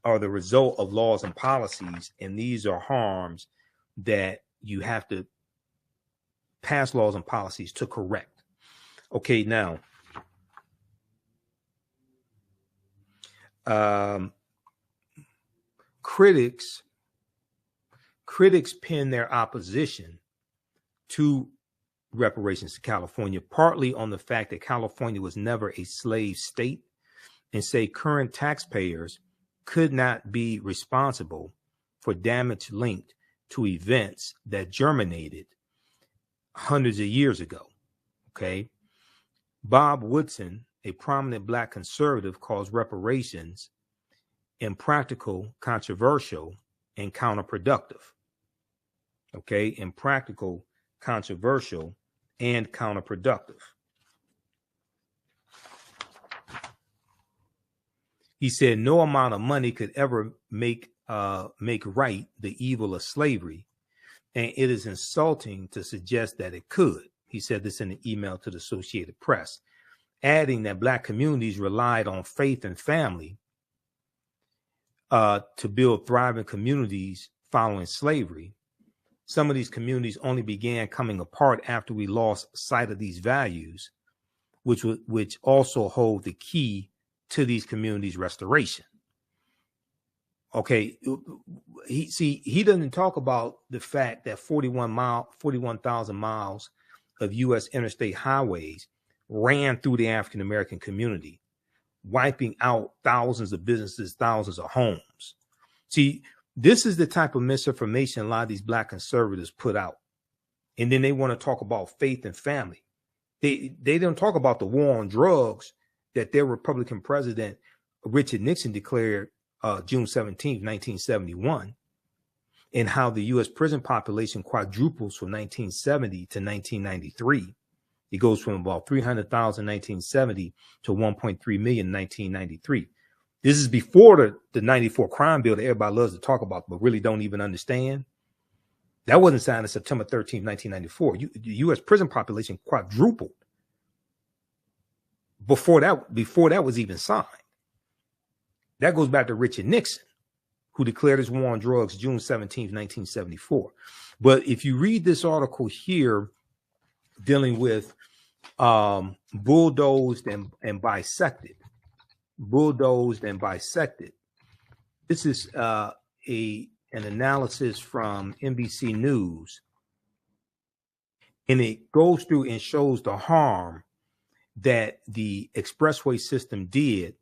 Speaker 2: are the result of laws and policies. And these are harms that you have to pass laws and policies to correct. Okay, now, critics pin their opposition to reparations to California partly on the fact that California was never a slave state, and say current taxpayers could not be responsible for damage linked to events that germinated hundreds of years ago. Okay. Bob Woodson, a prominent Black conservative, calls reparations impractical, controversial, and counterproductive. Okay. Impractical, controversial, and counterproductive. He said no amount of money could ever make right the evil of slavery, and it is insulting to suggest that it could. He said this in an email to the Associated Press, adding that Black communities relied on faith and family to build thriving communities following slavery. Some of these communities only began coming apart after we lost sight of these values, which also hold the key to these communities' restoration. Okay, he doesn't talk about the fact that 41,000 miles of U.S. interstate highways ran through the African American community, wiping out thousands of businesses, thousands of homes. See, this is the type of misinformation a lot of these Black conservatives put out. And then they want to talk about faith and family. They don't talk about the war on drugs that their Republican president, Richard Nixon, declared June 17th, 1971, and how the U.S. prison population quadruples from 1970 to 1993. It goes from about 300,000 in 1970 to 1.3 million in 1993. This is before the 94 crime bill that everybody loves to talk about, but really don't even understand. That wasn't signed on September 13th, 1994. The U.S. prison population quadrupled before that was even signed. That goes back to Richard Nixon, who declared his war on drugs June 17th, 1974. But if you read this article here dealing with bulldozed and bisected, this is an analysis from NBC News, and it goes through and shows the harm that the expressway system did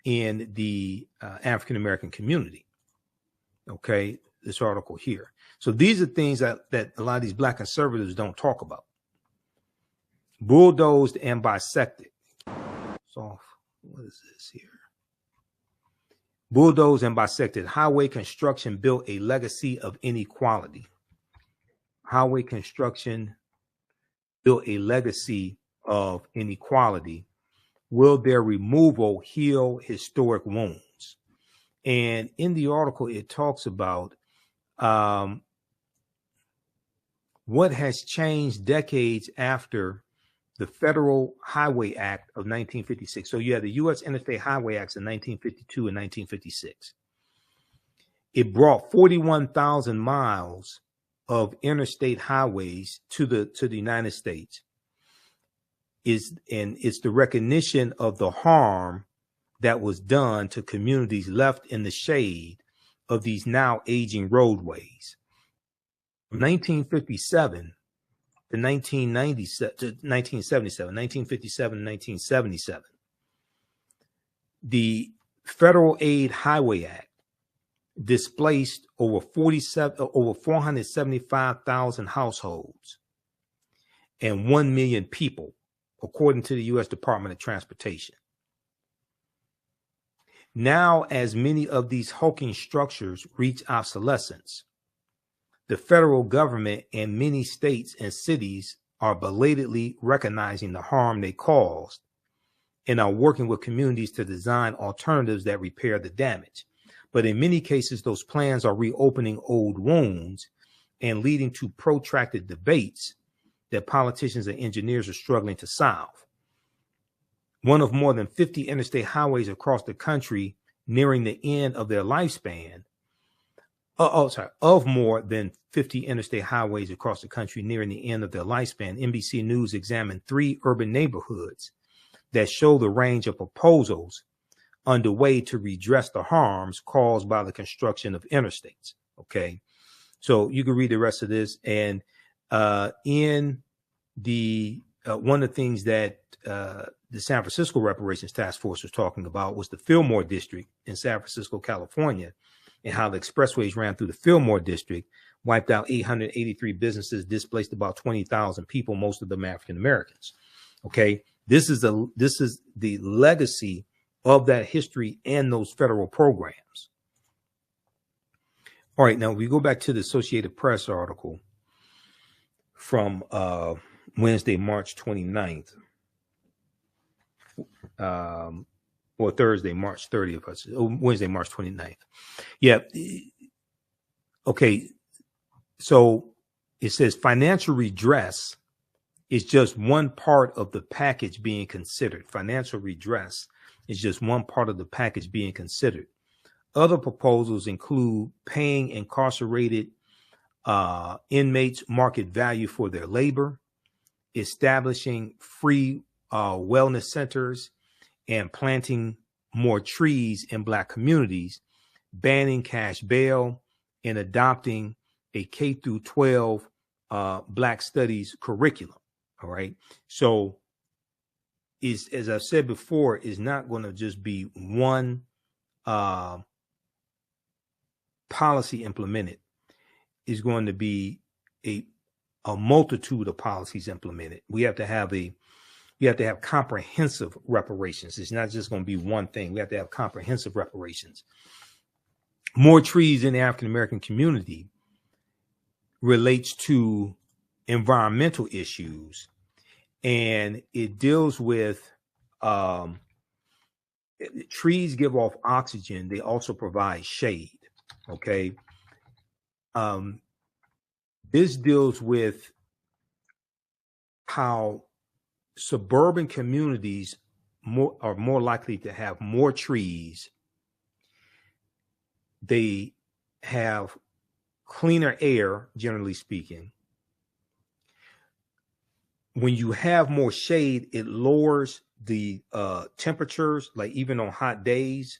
Speaker 2: in the African American community. Okay, this article here. So these are things that a lot of these Black conservatives don't talk about. Bulldozed and bisected. So what is this here? Bulldozed and bisected. Highway construction built a legacy of inequality. Highway construction built a legacy of inequality. Will their removal heal historic wounds? And in the article, it talks about what has changed decades after the Federal Highway Act of 1956. So you had the U.S. Interstate Highway Acts in 1952 and 1956. It brought 41,000 miles of interstate highways to the United States. It's the recognition of the harm that was done to communities left in the shade of these now aging roadways. From 1957 to 1957, 1977, the Federal Aid Highway Act displaced over 475,000 households and 1 million people, according to the U.S. Department of Transportation. Now, as many of these hulking structures reach obsolescence, the federal government and many states and cities are belatedly recognizing the harm they caused and are working with communities to design alternatives that repair the damage. But in many cases, those plans are reopening old wounds and leading to protracted debates that politicians and engineers are struggling to solve. One of more than 50 interstate highways across the country nearing the end of their lifespan of more than 50 interstate highways across the country nearing the end of their lifespan, NBC News examined 3 urban neighborhoods that show the range of proposals underway to redress the harms caused by the construction of interstates. Okay, so you can read the rest of this. And in the one of the things that the San Francisco Reparations Task Force was talking about was the Fillmore District in San Francisco, California, and how the expressways ran through the Fillmore District, wiped out 883 businesses, displaced about 20,000 people, most of them African Americans. Okay, this is the legacy of that history and those federal programs. All right, now we go back to the Associated Press article from Wednesday, March 29th, or Thursday, March 30th, Wednesday, March 29th. Yeah. Okay. So it says financial redress is just one part of the package being considered. Financial redress is just one part of the package being considered. Other proposals include paying incarcerated inmates market value for their labor, establishing free wellness centers, and planting more trees in Black communities, banning cash bail, and adopting a K through 12 Black studies curriculum. All right. So as I've said before, is not going to just be one policy implemented. Is going to be a multitude of policies implemented. We have to have comprehensive reparations. It's not just going to be one thing. We have to have comprehensive reparations. More trees in the African American community relates to environmental issues, and it deals with trees give off oxygen. They also provide shade. Okay. This deals with how suburban communities are more likely to have more trees. They have cleaner air, generally speaking. When you have more shade, it lowers the temperatures, like even on hot days.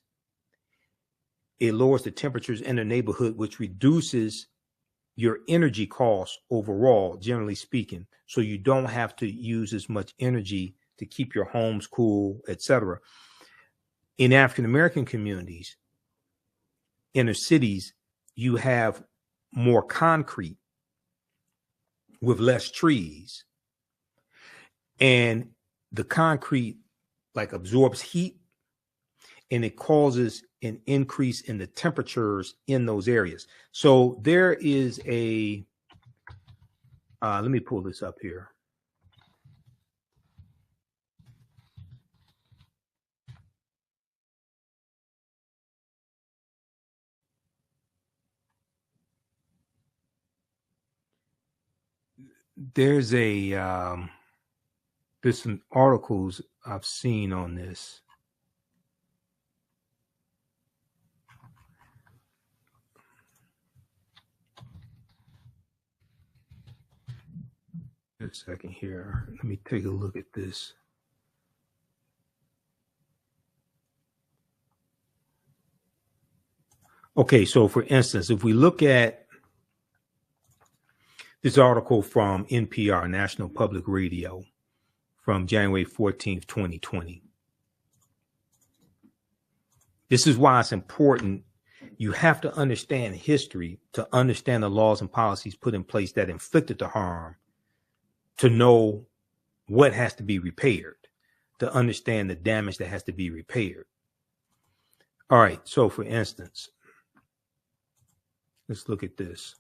Speaker 2: It lowers the temperatures in the neighborhood, which reduces your energy costs overall, generally speaking. So you don't have to use as much energy to keep your homes cool, etc. In African American communities, inner cities, you have more concrete with less trees. And the concrete like absorbs heat, and it causes an increase in the temperatures in those areas. So there is a, let me pull this up here. There's some articles I've seen on this. A second here. Let me take a look at this. Okay, so for instance, if we look at this article from NPR, National Public Radio, from January 14th, 2020. This is why it's important. You have to understand history to understand the laws and policies put in place that inflicted the harm, to know what has to be repaired, to understand the damage that has to be repaired. All right. So for instance, let's look at this.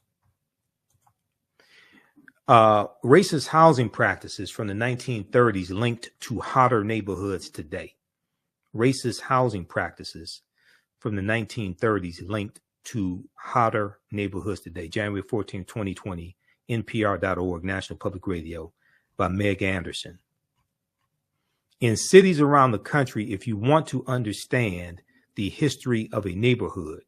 Speaker 2: Racist housing practices from the 1930s linked to hotter neighborhoods today. Racist housing practices from the 1930s linked to hotter neighborhoods today. January 14, 2020, NPR.org, National Public Radio, by Meg Anderson. In cities around the country, if you want to understand the history of a neighborhood,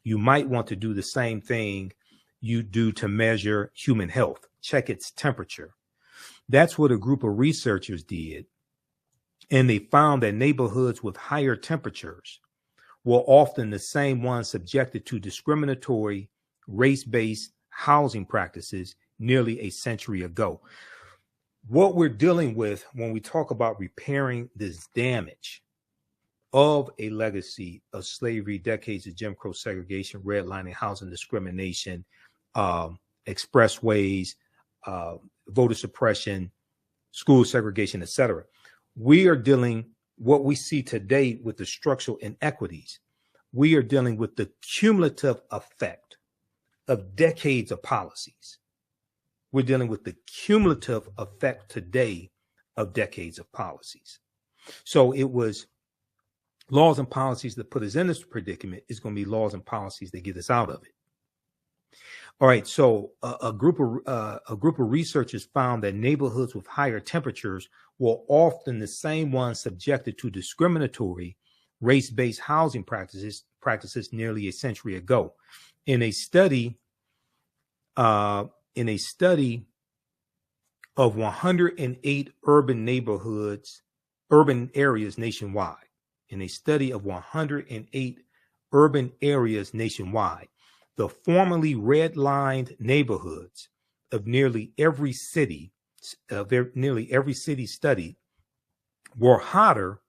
Speaker 2: you might want to do the same thing you do to measure human health. Check its temperature. That's what a group of researchers did. And they found that neighborhoods with higher temperatures were often the same ones subjected to discriminatory, race-based housing practices nearly a century ago. What we're dealing with when we talk about repairing this damage of a legacy of slavery, decades of Jim Crow segregation, redlining, housing discrimination, expressways, voter suppression, school segregation, etc. We are dealing what we see today with the structural inequities. We are dealing with the cumulative effect of decades of policies. We're dealing with the cumulative effect today of decades of policies. So it was laws and policies that put us in this predicament. Is going to be laws and policies that get us out of it. All right. So a group of researchers found that neighborhoods with higher temperatures were often the same ones subjected to discriminatory race-based housing practices nearly a century ago. In a study of 108 urban areas nationwide, the formerly redlined neighborhoods of nearly every city studied were hotter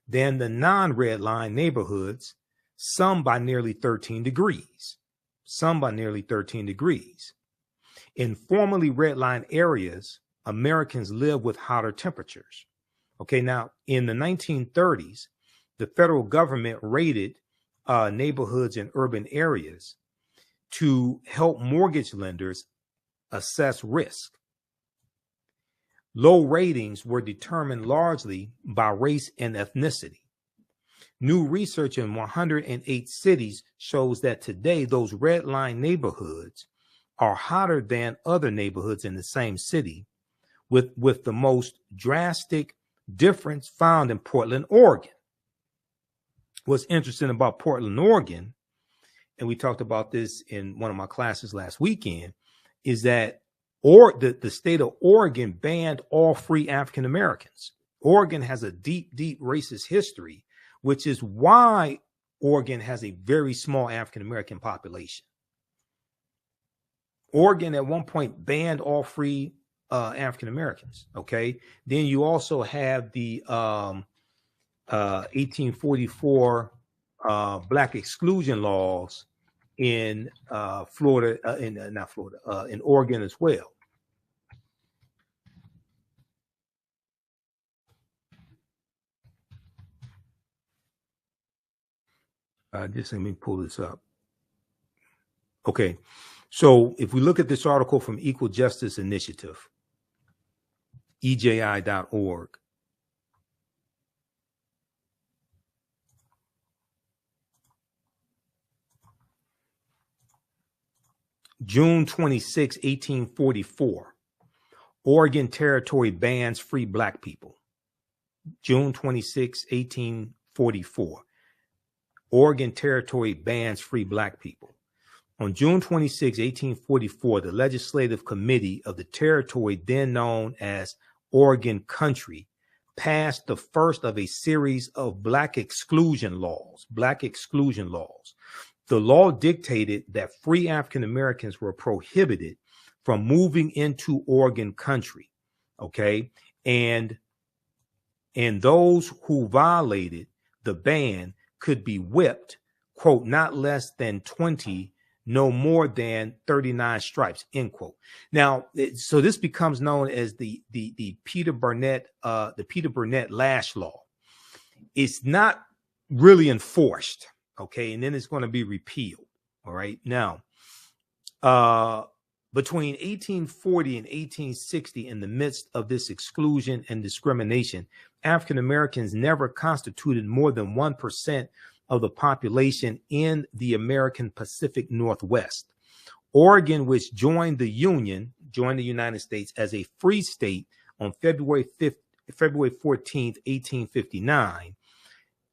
Speaker 2: than the non-redlined neighborhoods, some by nearly 13 degrees. In formerly redlined areas, Americans live with hotter temperatures. Okay, now in the 1930s, the federal government rated neighborhoods in urban areas to help mortgage lenders assess risk. Low ratings were determined largely by race and ethnicity. New research in 108 cities shows that today those redline neighborhoods are hotter than other neighborhoods in the same city, with the most drastic difference found in Portland, Oregon. What's interesting about Portland, Oregon, and we talked about this in one of my classes last weekend, is that the state of Oregon banned all free African Americans. Oregon has a deep, deep racist history, which is why Oregon has a very small African American population. Oregon at one point banned all free African Americans. Okay. Then you also have the 1844 Black exclusion laws in Florida, in Oregon as well. Just let me pull this up. Okay, so if we look at this article from Equal Justice Initiative, EJI.org, June 26, 1844, Oregon Territory bans free Black people. June 26, 1844, Oregon Territory bans free Black people. On June 26, 1844, the Legislative Committee of the territory, then known as Oregon Country, passed the first of a series of Black exclusion laws. The law dictated that free African Americans were prohibited from moving into Oregon Country. Okay. And those who violated the ban could be whipped, quote, not less than 20, no more than 39 stripes, end quote. Now, so this becomes known as the Peter Burnett Lash Law. It's not really enforced, okay, and then it's going to be repealed. All right. Now, between 1840 and 1860, in the midst of this exclusion and discrimination, African Americans never constituted more than 1% of the population in the American Pacific Northwest. Oregon, which joined the United States as a free state on February 14th, 1859,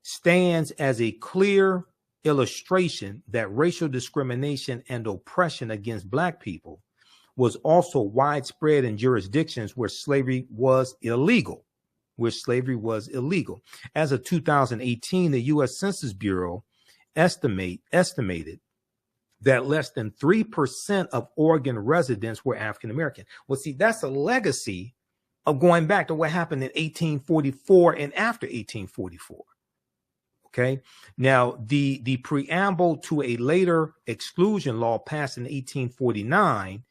Speaker 2: stands as a clear illustration that racial discrimination and oppression against Black people was also widespread in jurisdictions where slavery was illegal. As of 2018, the U.S. Census Bureau estimated that less than 3% of Oregon residents were African American. Well, see, that's a legacy of going back to what happened in 1844 and after 1844. Okay. Now, the preamble to a later exclusion law passed in 1849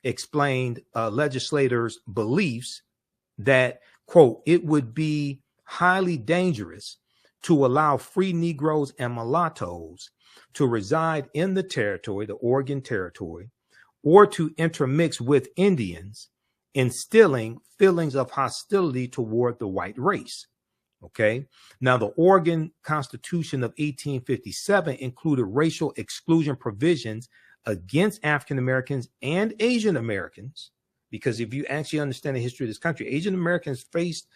Speaker 2: explained legislators' beliefs that, quote, it would be highly dangerous to allow free Negroes and mulattoes to reside in the territory, the Oregon Territory, or to intermix with Indians, instilling feelings of hostility toward the white race. Okay. Now, the Oregon Constitution of 1857 included racial exclusion provisions against African Americans and Asian Americans, because if you actually understand the history of this country, Asian Americans faced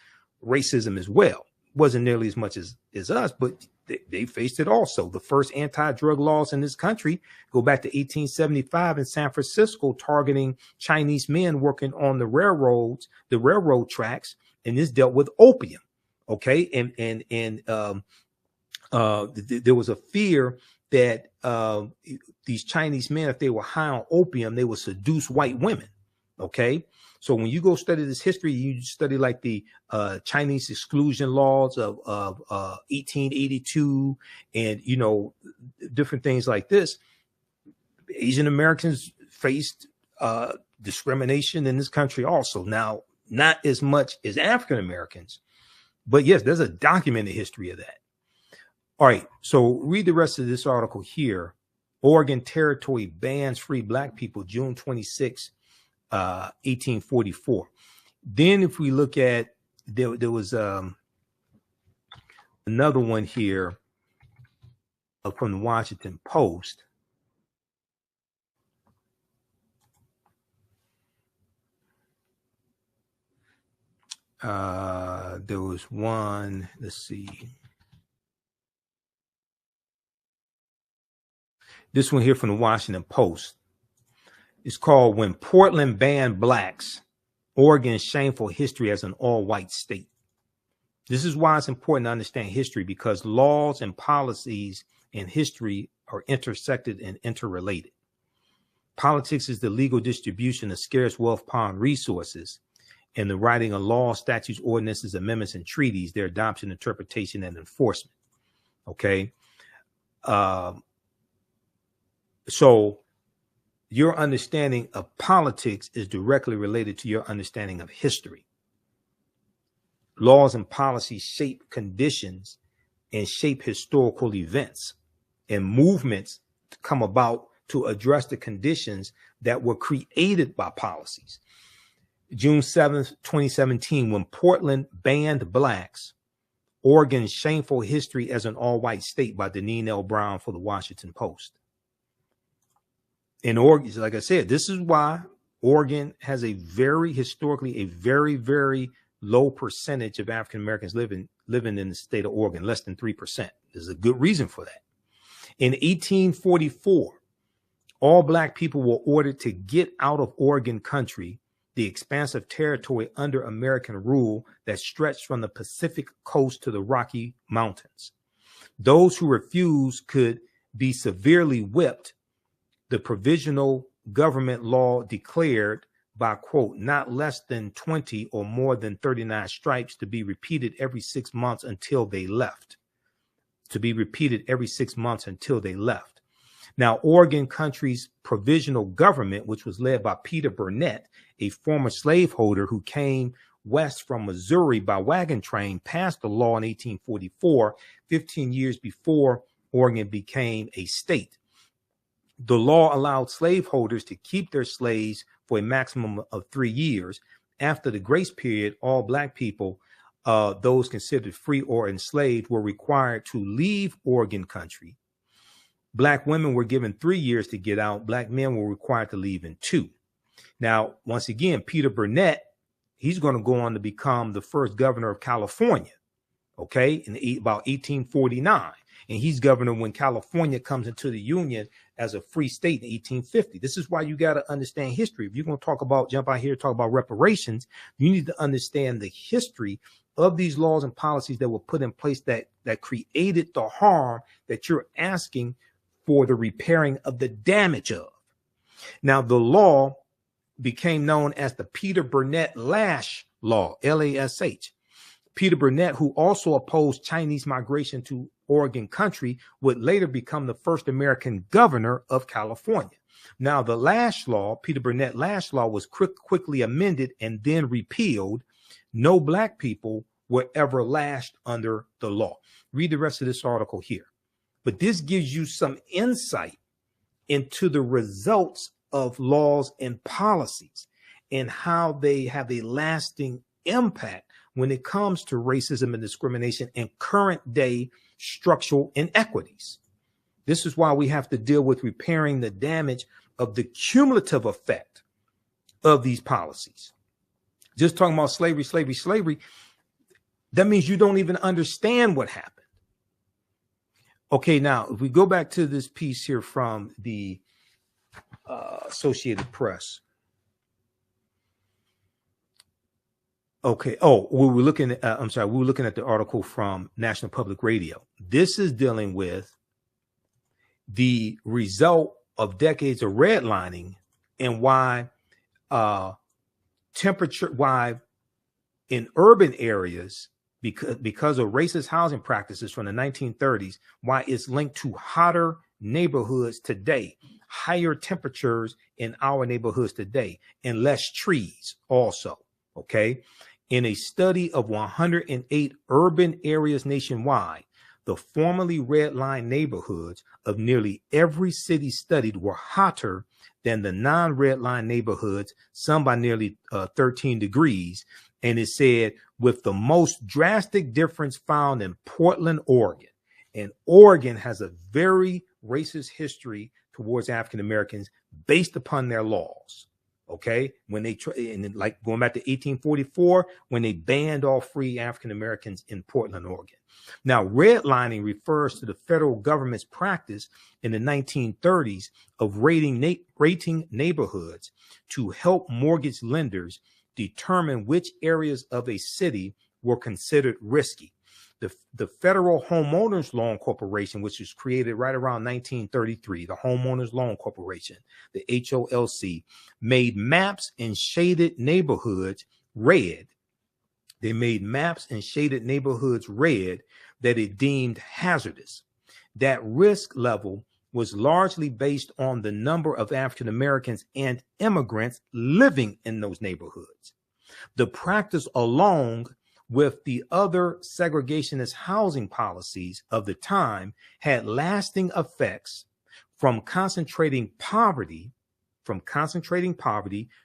Speaker 2: racism as well. Wasn't nearly as much as us, but they faced it also. The first anti-drug laws in this country go back to 1875 in San Francisco, targeting Chinese men working on the railroad tracks, and this dealt with opium. Okay, and there was a fear that these Chinese men, if they were high on opium, they would seduce white women. Okay, so when you go study this history, you study like the Chinese exclusion laws of 1882, and different things like this. Asian Americans faced discrimination in this country also. Now, not as much as African Americans, but yes, there's a documented history of that. All right, so read the rest of this article here. Oregon Territory bans free Black people, June 26, 1844. Then if we look at, there was another one here from the Washington Post. There was one, let's see. This one here from the Washington Post. It's called "When Portland Banned Blacks, Oregon's Shameful History as an All-White State." This is why it's important to understand history, because laws and policies and history are intersected and interrelated. Politics is the legal distribution of scarce wealth, power, and resources, and the writing of laws, statutes, ordinances, amendments, and treaties, their adoption, interpretation, and enforcement. Okay. So your understanding of politics is directly related to your understanding of history. Laws and policies shape conditions and shape historical events, and movements come about to address the conditions that were created by policies. June 7th, 2017, when Portland banned blacks, Oregon's Shameful History as an All-White State by Deneen L. Brown for the Washington Post. In Oregon, like I said, this is why Oregon has historically a very, very low percentage of African Americans living in the state of Oregon, less than 3%. There's a good reason for that. In 1844, all Black people were ordered to get out of Oregon country, the expansive territory under American rule that stretched from the Pacific coast to the Rocky Mountains. Those who refused could be severely whipped. The provisional government law declared by, quote, not less than 20 or more than 39 stripes to be repeated every 6 months until they left. Now, Oregon country's provisional government, which was led by Peter Burnett, a former slaveholder who came west from Missouri by wagon train, passed the law in 1844, 15 years before Oregon became a state. The law allowed slaveholders to keep their slaves for a maximum of 3 years. After the grace period, all Black people, those considered free or enslaved, were required to leave Oregon country. Black women were given 3 years to get out. Black men were required to leave in 2. Now, once again, Peter Burnett, he's going to go on to become the first governor of California, okay, in about 1849. And he's governor when California comes into the Union as a free state in 1850. This is why you got to understand history. If you're going to talk about, jump out here, talk about reparations, you need to understand the history of these laws and policies that were put in place that created the harm that you're asking for the repairing of the damage of. Now, the law became known as the Peter Burnett Lash Law, L-A-S-H. Peter Burnett, who also opposed Chinese migration to Oregon country, would later become the first American governor of California. Now, the Lash Law, Peter Burnett Lash Law, was quickly amended and then repealed. No black people were ever lashed under the law. Read the rest of this article here. But this gives you some insight into the results of laws and policies and how they have a lasting impact when it comes to racism and discrimination and current day structural inequities. This is why we have to deal with repairing the damage of the cumulative effect of these policies. Just talking about slavery, that means you don't even understand what happened. Okay, now, if we go back to this piece here from the Associated Press. Okay. Oh, we were looking at, we were looking at the article from National Public Radio. This is dealing with the result of decades of redlining and why why in urban areas, because of racist housing practices from the 1930s, why it's linked to hotter neighborhoods today, higher temperatures in our neighborhoods today, and less trees also. Okay. In a study of 108 urban areas nationwide, the formerly redlined neighborhoods of nearly every city studied were hotter than the non-redline neighborhoods, some by nearly 13 degrees. And it said, with the most drastic difference found in Portland, Oregon. And Oregon has a very racist history towards African Americans based upon their laws. Okay, when they and like going back to 1844, when they banned all free African Americans in Portland, Oregon. Now, redlining refers to the federal government's practice in the 1930s of rating neighborhoods to help mortgage lenders determine which areas of a city were considered risky. The Federal Homeowners Loan Corporation, which was created right around 1933, the Homeowners Loan Corporation, the HOLC, made maps and shaded neighborhoods red. They made maps and shaded neighborhoods red that it deemed hazardous. That risk level was largely based on the number of African Americans and immigrants living in those neighborhoods. The practice, along with the other segregationist housing policies of the time, had lasting effects from concentrating poverty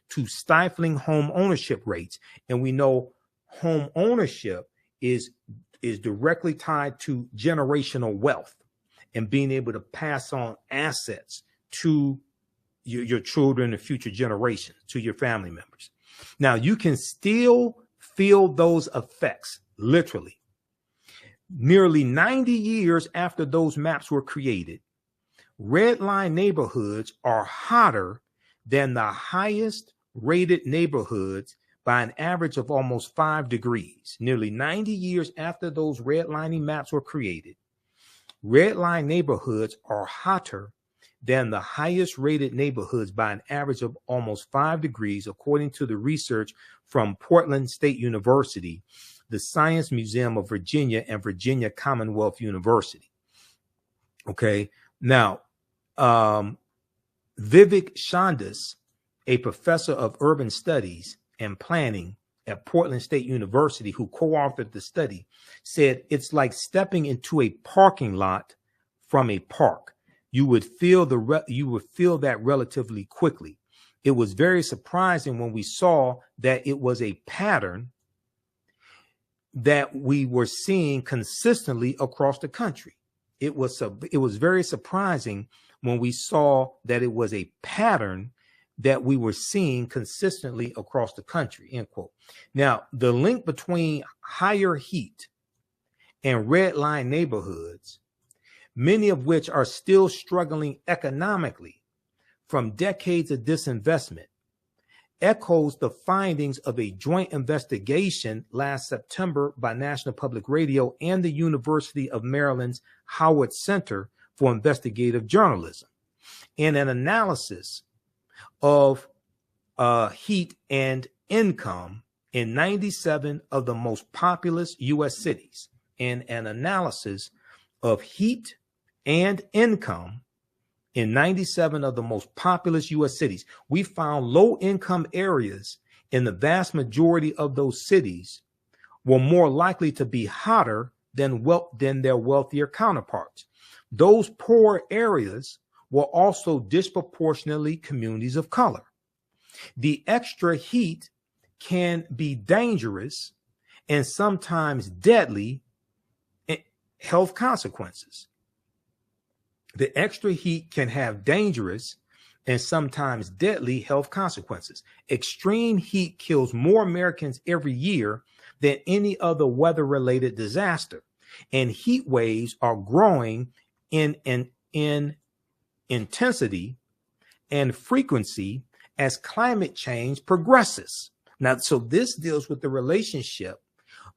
Speaker 2: to stifling home ownership rates. And we know home ownership is directly tied to generational wealth and being able to pass on assets to your children and future generations, to your family members. Now, you can still feel those effects, literally. Nearly 90 years after those maps were created, redline neighborhoods are hotter than the highest rated neighborhoods by an average of almost 5 degrees. Nearly 90 years after those redlining maps were created, redline neighborhoods are hotter than the highest rated neighborhoods by an average of almost 5 degrees, according to the research from Portland State University, the Science Museum of Virginia, and Virginia Commonwealth University. Okay. Now, Vivek Chandas, a professor of urban studies and planning at Portland State University, who co-authored the study, said it's like stepping into a parking lot from a park. You would feel that relatively quickly. It was very surprising when we saw that it was a pattern that we were seeing consistently across the country. It was very surprising when we saw that it was a pattern that we were seeing consistently across the country, end quote. Now, the link between higher heat and redline neighborhoods many of which are still struggling economically from decades of disinvestment, echoes the findings of a joint investigation last September by National Public Radio and the University of Maryland's Howard Center for Investigative Journalism in an analysis of heat and income in 97 of the most populous U.S. cities. In an analysis of heat and income in 97 of the most populous U.S. cities, we found low-income areas in the vast majority of those cities were more likely to be hotter than their wealthier counterparts. Those poor areas were also disproportionately communities of color. The extra heat can be dangerous and sometimes deadly health consequences. The extra heat can have dangerous and sometimes deadly health consequences. Extreme heat kills more Americans every year than any other weather-related disaster, and heat waves are growing in intensity and frequency as climate change progresses. Now, so this deals with the relationship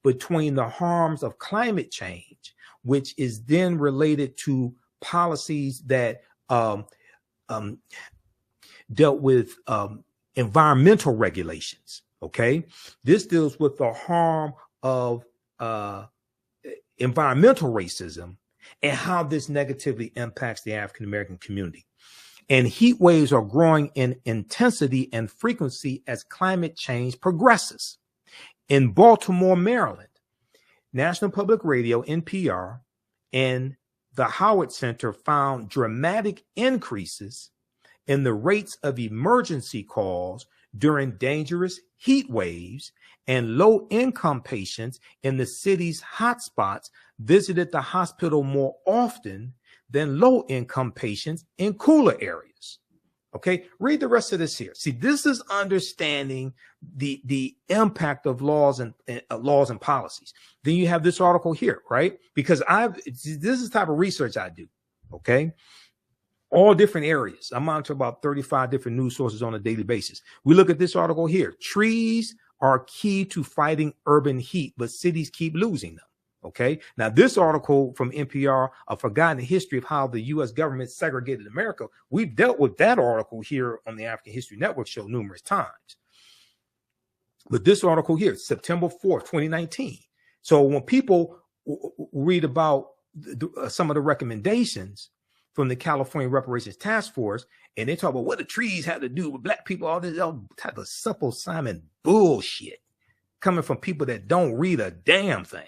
Speaker 2: between the harms of climate change, which is then related to policies that dealt with environmental regulations. Okay, this deals with the harm of environmental racism and how this negatively impacts the African American community. And heat waves are growing in intensity and frequency as climate change progresses. In Baltimore, Maryland, National Public Radio, NPR, and the Howard Center found dramatic increases in the rates of emergency calls during dangerous heat waves, and low-income patients in the city's hotspots visited the hospital more often than low-income patients in cooler areas. Okay, read the rest of this here. See, this is understanding the impact of laws and policies. Then you have this article here, right? Because this is the type of research I do. Okay, all different areas. I monitor about 35 different news sources on a daily basis. We look at this article here. Trees are key to fighting urban heat, but cities keep losing them. Okay, now this article from NPR, A Forgotten History of How the U.S. Government Segregated America, we've dealt with that article here on the African History Network show numerous times. But this article here, September 4th, 2019. So when people read about some of the recommendations from the California Reparations Task Force, and they talk about what the trees have to do with black people, all this all type of simple Simon bullshit coming from people that don't read a damn thing.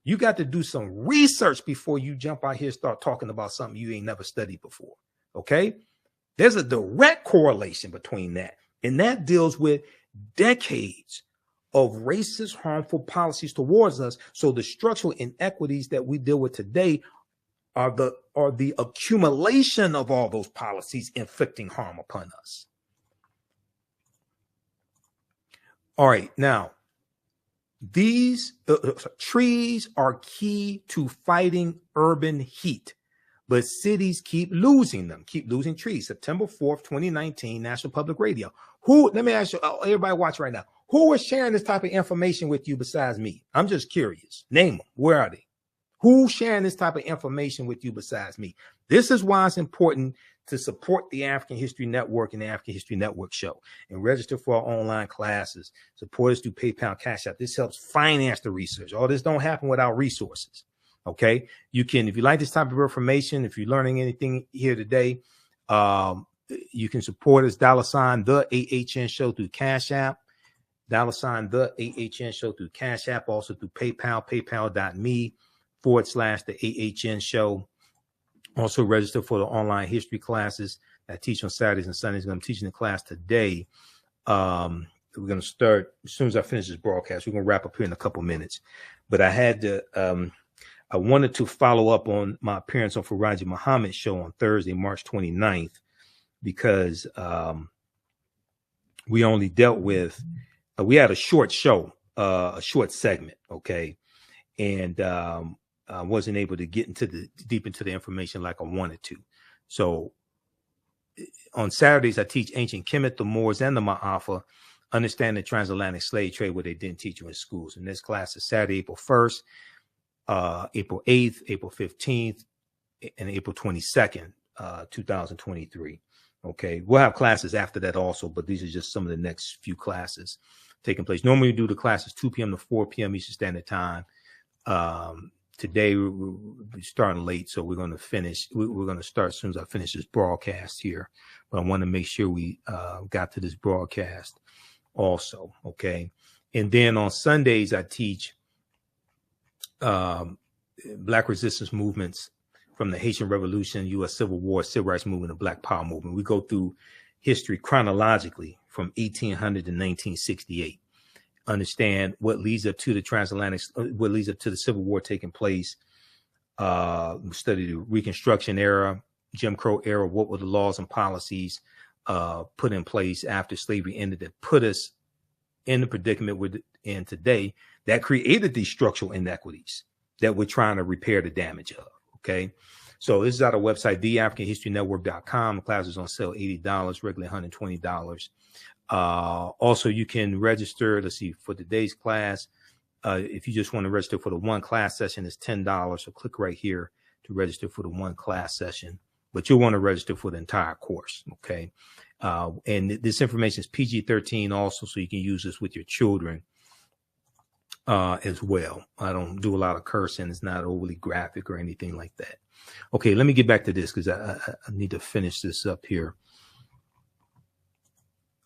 Speaker 2: You got to do some research before you jump out here and start talking about something you ain't never studied before. Okay? There's a direct correlation between that. And that deals with decades of racist, harmful policies towards us. So the structural inequities that we deal with today are the accumulation of all those policies inflicting harm upon us. All right, now, these trees are key to fighting urban heat, but cities keep losing them, keep losing trees. September 4th, 2019, National Public Radio. Let me ask you, everybody watch right now. Who is sharing this type of information with you besides me? I'm just curious. Name them. Where are they? Who's sharing this type of information with you besides me? This is why it's important to support the African History Network and the African History Network show and register for our online classes. Support us through PayPal, Cash App. This helps finance the research. All this don't happen without resources. Okay. You can, if you like this type of information, if you're learning anything here today, you can support us, $ the AHN show through Cash App, $ the AHN show through Cash App, also through PayPal, paypal.me/the AHN show. Also register for the online history classes that I teach on Saturdays and Sundays. I'm teaching the class today. We're going to start as soon as I finish this broadcast. We're going to wrap up here in a couple minutes. But I had to, I wanted to follow up on my appearance on Farajii Muhammad's show on Thursday, March 29th, because we only dealt with, we had a short show, a short segment, okay? And wasn't able to get deep into the information like I wanted to. So on Saturdays, I teach ancient Kemet, the Moors, and the Ma'afa, understand the transatlantic slave trade, what they didn't teach you in schools. And this class is Saturday, April 1st, April 8th, April 15th, and April 22nd, 2023. Okay, we'll have classes after that also, but these are just some of the next few classes taking place. Normally we do the classes 2 p.m. to 4 p.m. Eastern Standard Time. Today we're starting late, so we're going to finish. We're going to start as soon as I finish this broadcast here. But I want to make sure we got to this broadcast also. Okay, and then on Sundays I teach Black resistance movements from the Haitian Revolution, U.S. Civil War, Civil Rights Movement, and Black Power Movement. We go through history chronologically from 1800 to 1968. Understand what leads up to the transatlantic, what leads up to the Civil War taking place. Study the Reconstruction era, Jim Crow era. What were the laws and policies put in place after slavery ended that put us in the predicament we're in today that created these structural inequities that we're trying to repair the damage of? Okay, so this is at our website, theafricanhistorynetwork.com. The class is on sale, $80, regularly $120. Also, you can register. Let's see, for today's class, if you just want to register for the one class session, it's $10. So click right here to register for the one class session. But you'll want to register for the entire course. Okay, and this information is PG-13 also, so you can use this with your children as well. I don't do a lot of cursing. It's not overly graphic or anything like that. Okay, let me get back to this because I need to finish this up here.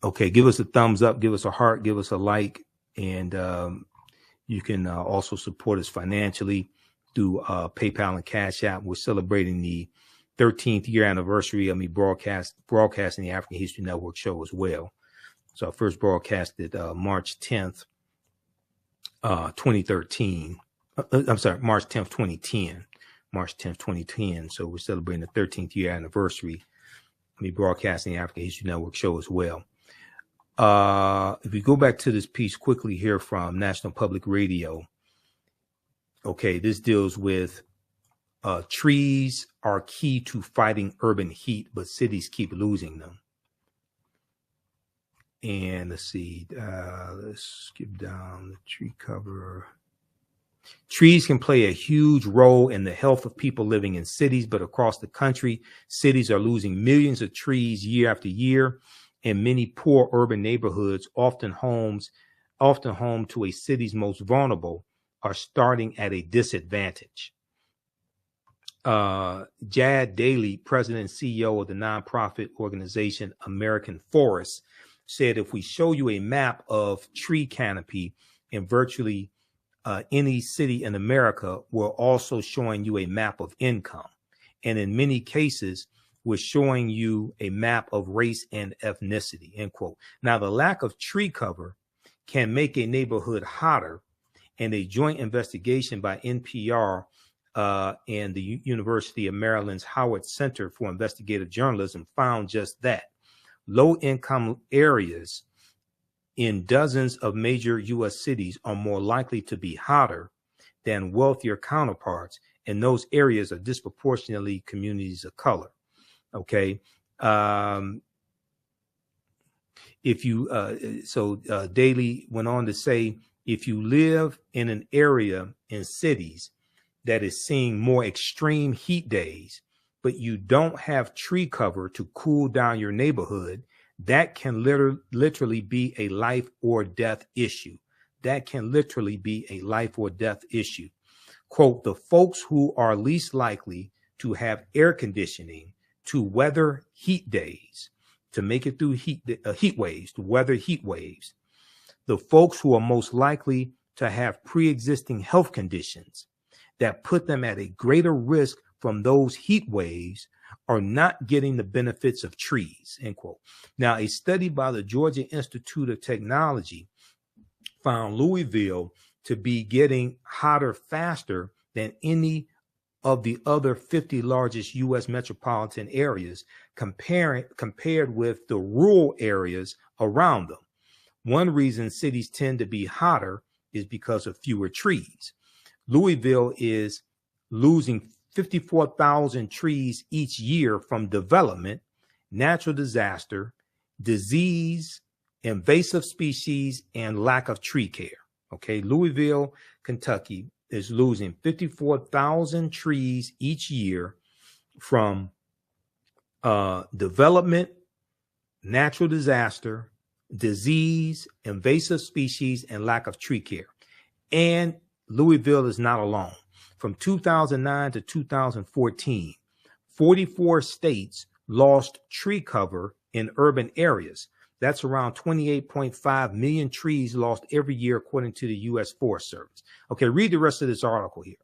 Speaker 2: Okay, give us a thumbs up, give us a heart, give us a like, and you can also support us financially through PayPal and Cash App. We're celebrating the 13th year anniversary of me broadcasting the African History Network show as well. So I first broadcasted March 10th, 2013. I'm sorry, March 10th, 2010. March 10th, 2010. So we're celebrating the 13th year anniversary of me broadcasting the African History Network show as well. If we go back to this piece quickly here from National Public Radio. Okay, this deals with trees are key to fighting urban heat, but cities keep losing them. And let's see, let's skip down the tree cover. Trees can play a huge role in the health of people living in cities, but across the country, cities are losing millions of trees year after year. And many poor urban neighborhoods, often home to a city's most vulnerable, are starting at a disadvantage. Jad Daly, president and CEO of the nonprofit organization American Forests, said if we show you a map of tree canopy in virtually any city in America, we're also showing you a map of income. And in many cases, we're showing you a map of race and ethnicity, end quote. Now, the lack of tree cover can make a neighborhood hotter, and a joint investigation by NPR and the University of Maryland's Howard Center for Investigative Journalism found just that. Low-income areas in dozens of major U.S. cities are more likely to be hotter than wealthier counterparts, and those areas are disproportionately communities of color. Okay. Daly went on to say, if you live in an area in cities that is seeing more extreme heat days, but you don't have tree cover to cool down your neighborhood, that can literally be a life or death issue. That can literally be a life or death issue. Quote, the folks who are least likely to have air conditioning to weather heat days, to make it through heat waves, to weather heat waves. The folks who are most likely to have pre-existing health conditions that put them at a greater risk from those heat waves are not getting the benefits of trees, end quote. Now, a study by the Georgia Institute of Technology found Louisville to be getting hotter faster than any of the other 50 largest U.S. metropolitan areas compared with the rural areas around them. One reason cities tend to be hotter is because of fewer trees. Louisville is losing 54,000 trees each year from development, natural disaster, disease, invasive species, and lack of tree care. Okay, Louisville, Kentucky is losing 54,000 trees each year from development, natural disaster, disease, invasive species, and lack of tree care. And Louisville is not alone. From 2009 to 2014, 44 states lost tree cover in urban areas. That's around 28.5 million trees lost every year, according to the U.S. Forest Service. Okay, read the rest of this article here.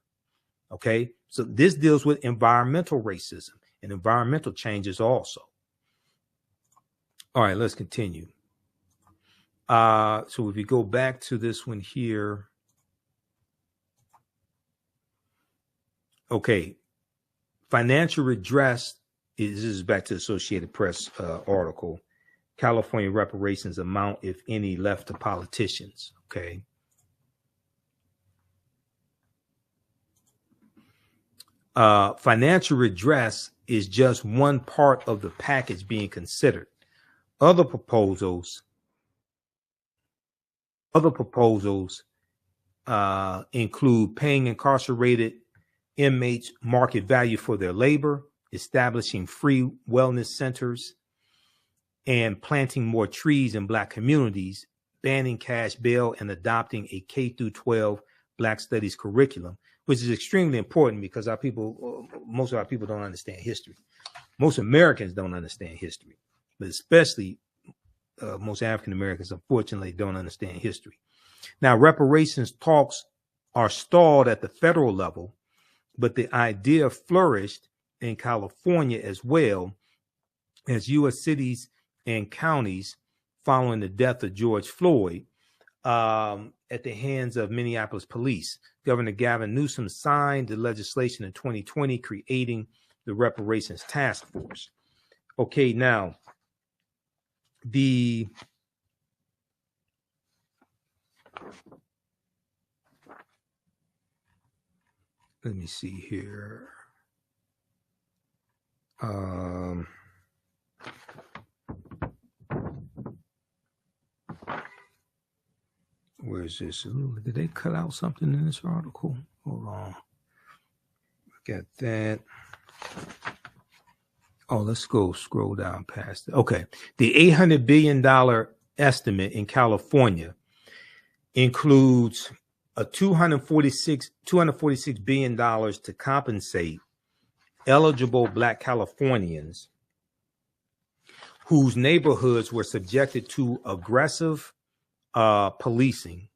Speaker 2: Okay, so this deals with environmental racism and environmental changes also. All right, let's continue. So if we go back to this one here. Okay, financial redress this is back to the Associated Press article. California reparations amount, if any, left to politicians. Okay. Financial redress is just one part of the package being considered. Other proposals include paying incarcerated inmates market value for their labor, establishing free wellness centers, and planting more trees in Black communities, banning cash bail, and adopting a K-12 Black studies curriculum, which is extremely important because most of our people don't understand history. Most Americans don't understand history, but especially most African Americans, unfortunately, don't understand history. Now, reparations talks are stalled at the federal level, but the idea flourished in California as well, as U.S. cities and counties following the death of George Floyd at the hands of Minneapolis police. Governor Gavin Newsom signed the legislation in 2020, creating the Reparations Task Force. Okay, now, let me see here. Where is this? Ooh, did they cut out something in this article? Hold on. Look at that. Oh, let's go scroll down past it. Okay. The $800 billion estimate in California includes a $246 billion to compensate eligible Black Californians whose neighborhoods were subjected to aggressive policing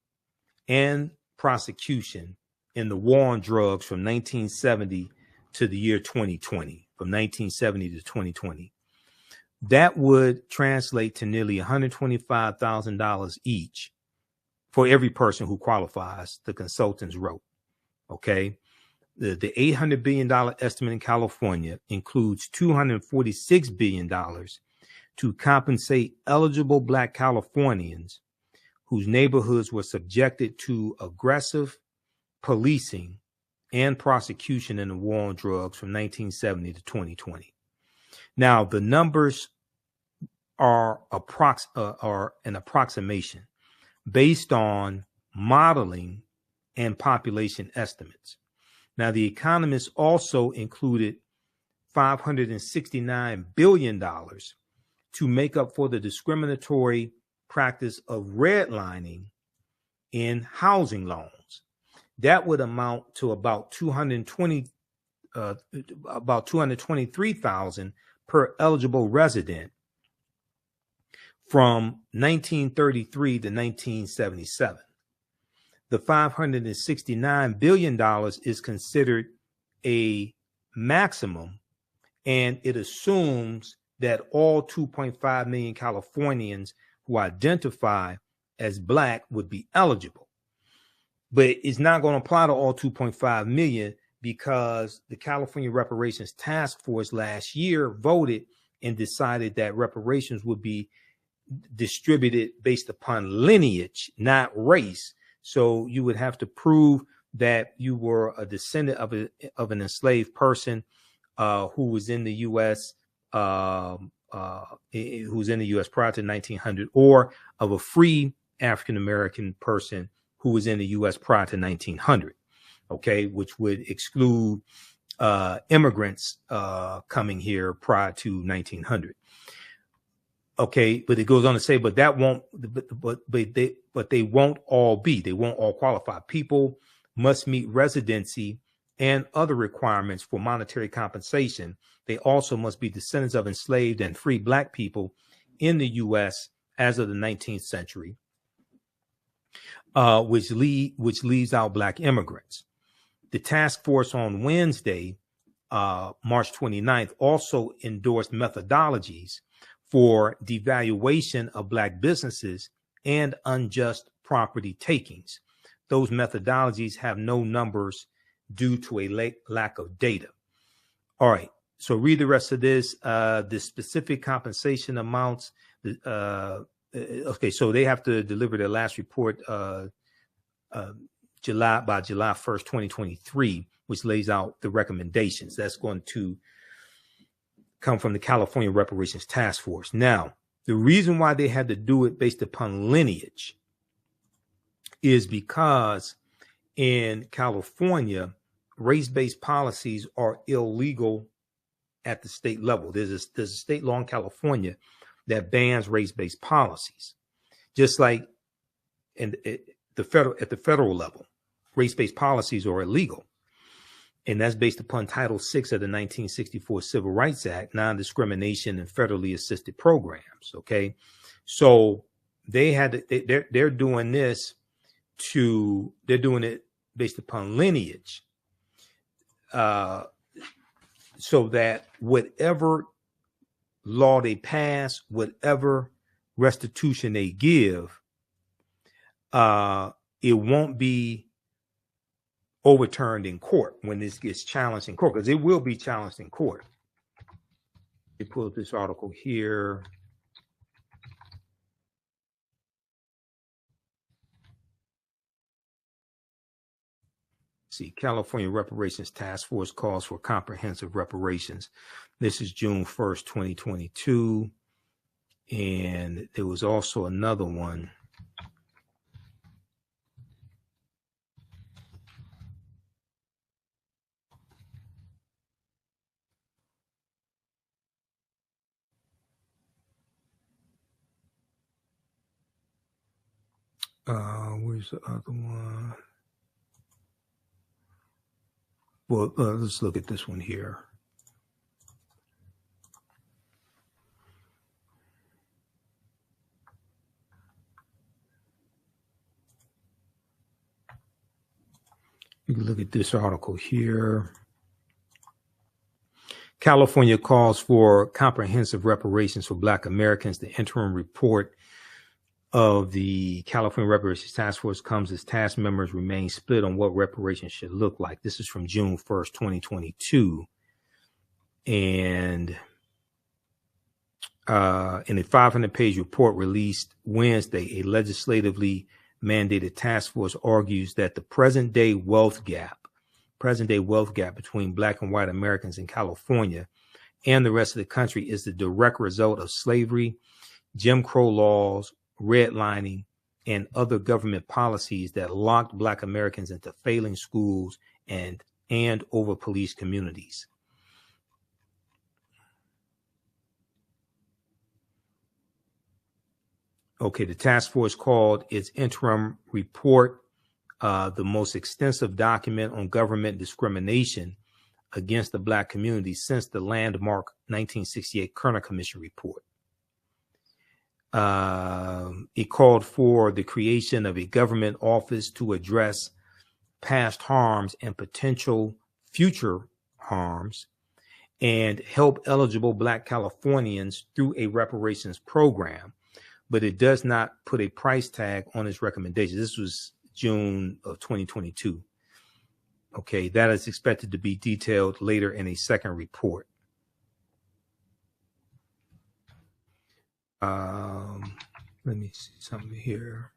Speaker 2: and prosecution in the war on drugs from 1970 to the year 2020, from 1970 to 2020. That would translate to nearly $125,000 each for every person who qualifies, the consultants wrote. Okay. The $800 billion estimate in California includes $246 billion to compensate eligible Black Californians whose neighborhoods were subjected to aggressive policing and prosecution in the war on drugs from 1970 to 2020. Now, the numbers are an approximation based on modeling and population estimates. Now, the economists also included $569 billion to make up for the discriminatory practice of redlining in housing loans. That would amount to about $223,000 per eligible resident from 1933 to 1977. The $569 billion is considered a maximum, and it assumes that all 2.5 million Californians who identify as Black would be eligible. But it's not going to apply to all 2.5 million because the California Reparations Task Force last year voted and decided that reparations would be distributed based upon lineage, not race. So you would have to prove that you were a descendant of an enslaved person who was in the U.S. Who was in the U.S. prior to 1900, or of a free African American person who was in the U.S. prior to 1900. Okay, which would exclude immigrants coming here prior to 1900. Okay, but it goes on to say, but that won't, but they won't all be, they won't all qualify. People must meet residency and other requirements for monetary compensation. They also must be descendants of enslaved and free Black people in the U.S. as of the 19th century, which leaves out Black immigrants. The task force on Wednesday, March 29th, also endorsed methodologies for devaluation of Black businesses and unjust property takings. Those methodologies have no numbers due to a lack of data. All right, so read the rest of this. The specific compensation amounts. Okay, so they have to deliver their last report by July 1st, 2023, which lays out the recommendations. That's going to come from the California Reparations Task Force. Now, the reason why they had to do it based upon lineage is because in California, race-based policies are illegal at the state level. There's a state law in California that bans race-based policies, just like at the federal level, race-based policies are illegal. And that's based upon Title VI of the 1964 Civil Rights Act, non-discrimination and federally assisted programs. Okay, so they had to, they're doing this they're doing it based upon lineage, so that whatever law they pass, whatever restitution they give, it won't be overturned in court when this gets challenged in court, because it will be challenged in court. You pull up this article here. See, California Reparations Task Force calls for comprehensive reparations. This is June 1st, 2022. And there was also another one. Where's the other one? Well, let's look at this one here. You can look at this article here. California calls for comprehensive reparations for Black Americans. The interim report of the California Reparations Task Force comes as task members remain split on what reparations should look like. This is from June 1st, 2022. And in a 500-page report released Wednesday, a legislatively mandated task force argues that the present-day wealth gap between Black and white Americans in California and the rest of the country is the direct result of slavery, Jim Crow laws, redlining, and other government policies that locked Black Americans into failing schools and over-policed communities. Okay, the task force called its interim report the most extensive document on government discrimination against the Black community since the landmark 1968 Kerner Commission report. It called for the creation of a government office to address past harms and potential future harms and help eligible Black Californians through a reparations program, but it does not put a price tag on its recommendations. This was June of 2022. Okay, that is expected to be detailed later in a second report. Let me see something here.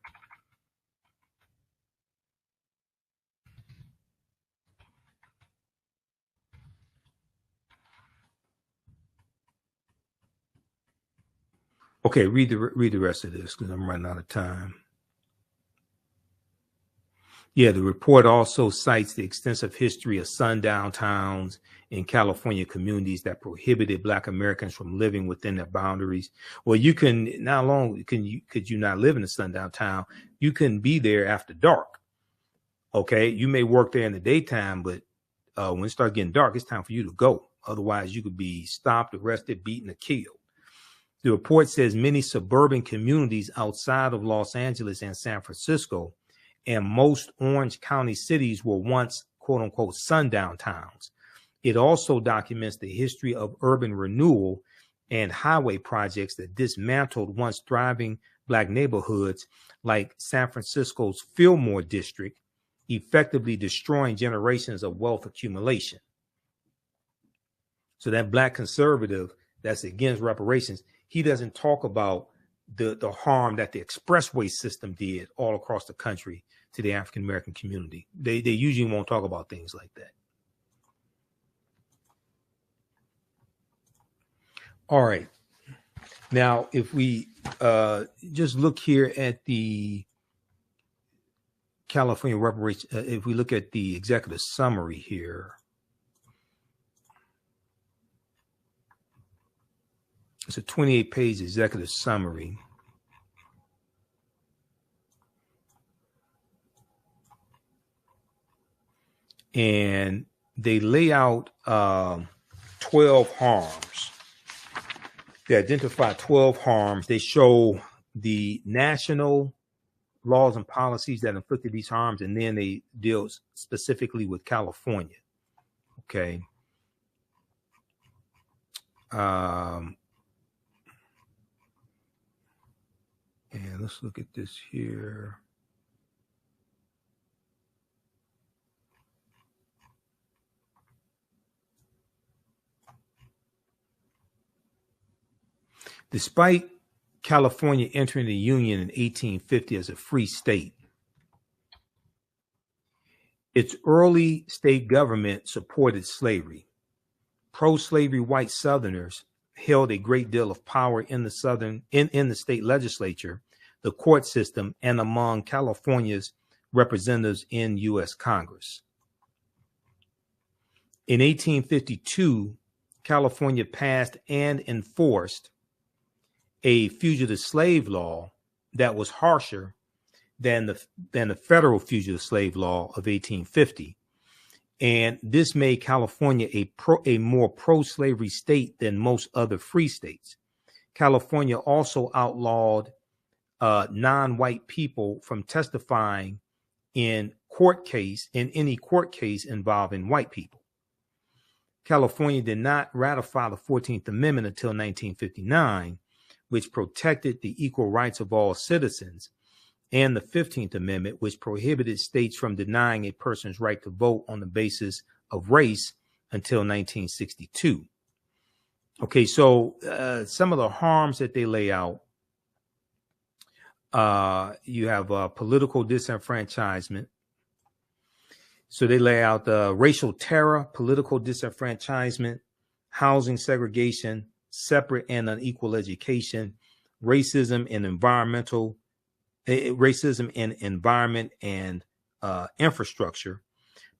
Speaker 2: Okay, read the rest of this because I'm running out of time. Yeah, the report also cites the extensive history of sundown towns in California communities that prohibited Black Americans from living within their boundaries. Well, you can, not long could you not live in a sundown town? You can be there after dark. Okay, you may work there in the daytime, but when it starts getting dark, it's time for you to go. Otherwise, you could be stopped, arrested, beaten, or killed. The report says many suburban communities outside of Los Angeles and San Francisco and most Orange County cities were once, quote unquote, sundown towns. It also documents the history of urban renewal and highway projects that dismantled once thriving Black neighborhoods like San Francisco's Fillmore district, effectively destroying generations of wealth accumulation. So that Black conservative that's against reparations, he doesn't talk about the harm that the expressway system did all across the country to the African American community. They usually won't talk about things like that. All right. Now, if we just look here at the California reparations, if we look at the executive summary here, it's a 28-page executive summary. And they lay out 12 harms. They identify 12 harms. They show the national laws and policies that inflicted these harms, and then they deal specifically with California. Okay. And let's look at this here. Despite California entering the Union in 1850 as a free state, its early state government supported slavery. Pro-slavery white Southerners held a great deal of power in the state legislature, the court system, and among California's representatives in U.S. Congress. In 1852, California passed and enforced a fugitive slave law that was harsher than the federal fugitive slave law of 1850. And this made California a more pro-slavery state than most other free states. California also outlawed non-white people from testifying in any court case involving white people. California did not ratify the 14th Amendment until 1959, which protected the equal rights of all citizens, and the 15th Amendment, which prohibited states from denying a person's right to vote on the basis of race until 1962. Okay, so some of the harms that they lay out, you have political disenfranchisement. So they lay out racial terror, political disenfranchisement, housing segregation, separate and unequal education, racism in environment and infrastructure,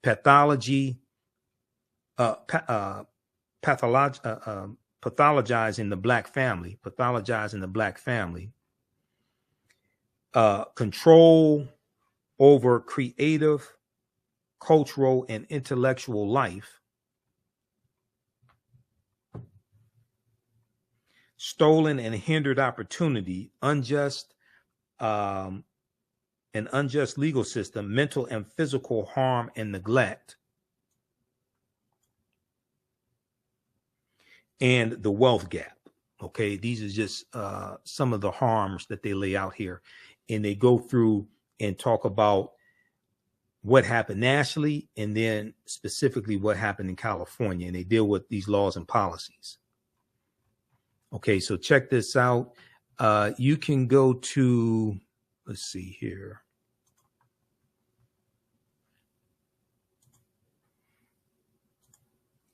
Speaker 2: pathologizing the black family, control over creative, cultural, and intellectual life, stolen and hindered opportunity, unjust legal system, mental and physical harm and neglect, and the wealth gap. Okay, these are just some of the harms that they lay out here. And they go through and talk about what happened nationally and then specifically what happened in California. And they deal with these laws and policies. Okay, so check this out. You can go to, let's see here.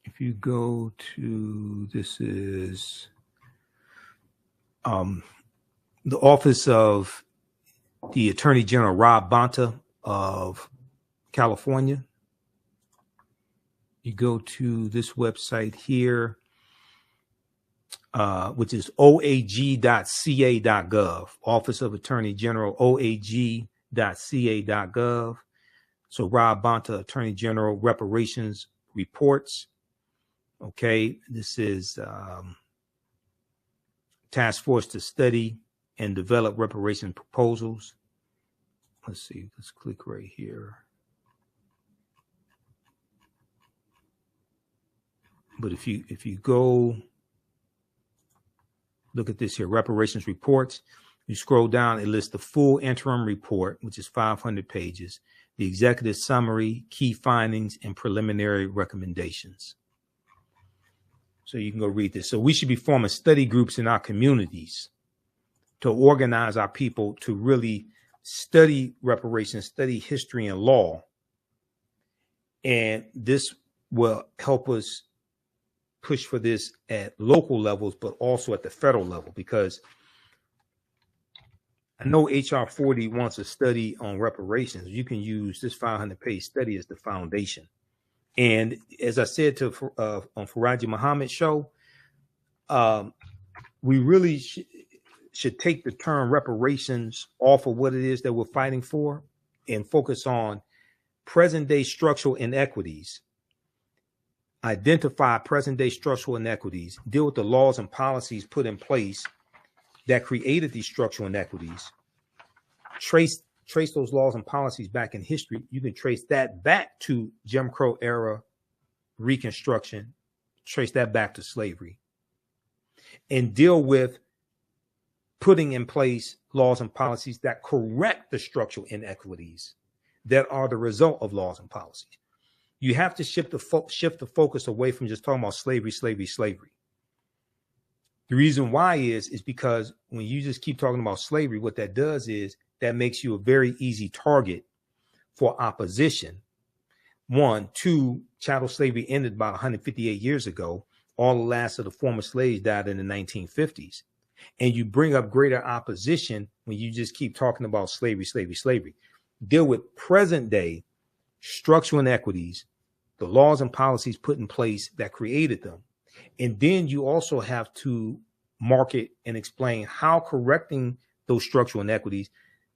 Speaker 2: If you go to, this is the office of the Attorney General, Rob Bonta of California. You go to this website here, which is oag.ca.gov, Office of Attorney General, oag.ca.gov. So Rob Bonta, Attorney General, reparations reports. Okay, this is task force to study and develop reparation proposals. Let's see, let's click right here. But if you go look at this here, reparations reports, you scroll down, it lists the full interim report, which is 500 pages, the executive summary, key findings, and preliminary recommendations. So you can go read this. So we should be forming study groups in our communities to organize our people to really study reparations, study history and law. And this will help us push for this at local levels, but also at the federal level, because I know HR 40 wants a study on reparations. You can use this 500-page study as the foundation. And as I said to on Farajii Muhammad's show, we really should take the term reparations off of what it is that we're fighting for and focus on present-day structural inequities, identify present-day structural inequities, deal with the laws and policies put in place that created these structural inequities, trace those laws and policies back in history. You can trace that back to Jim Crow era Reconstruction, trace that back to slavery, and deal with putting in place laws and policies that correct the structural inequities that are the result of laws and policies. You have to shift the focus away from just talking about slavery. The reason why is because when you just keep talking about slavery, what that does is that makes you a very easy target for opposition. 1, 2, chattel slavery ended about 158 years ago. All the last of the former slaves died in the 1950s. And you bring up greater opposition when you just keep talking about slavery. Deal with present day structural inequities, the laws and policies put in place that created them. And then you also have to market and explain how correcting those structural inequities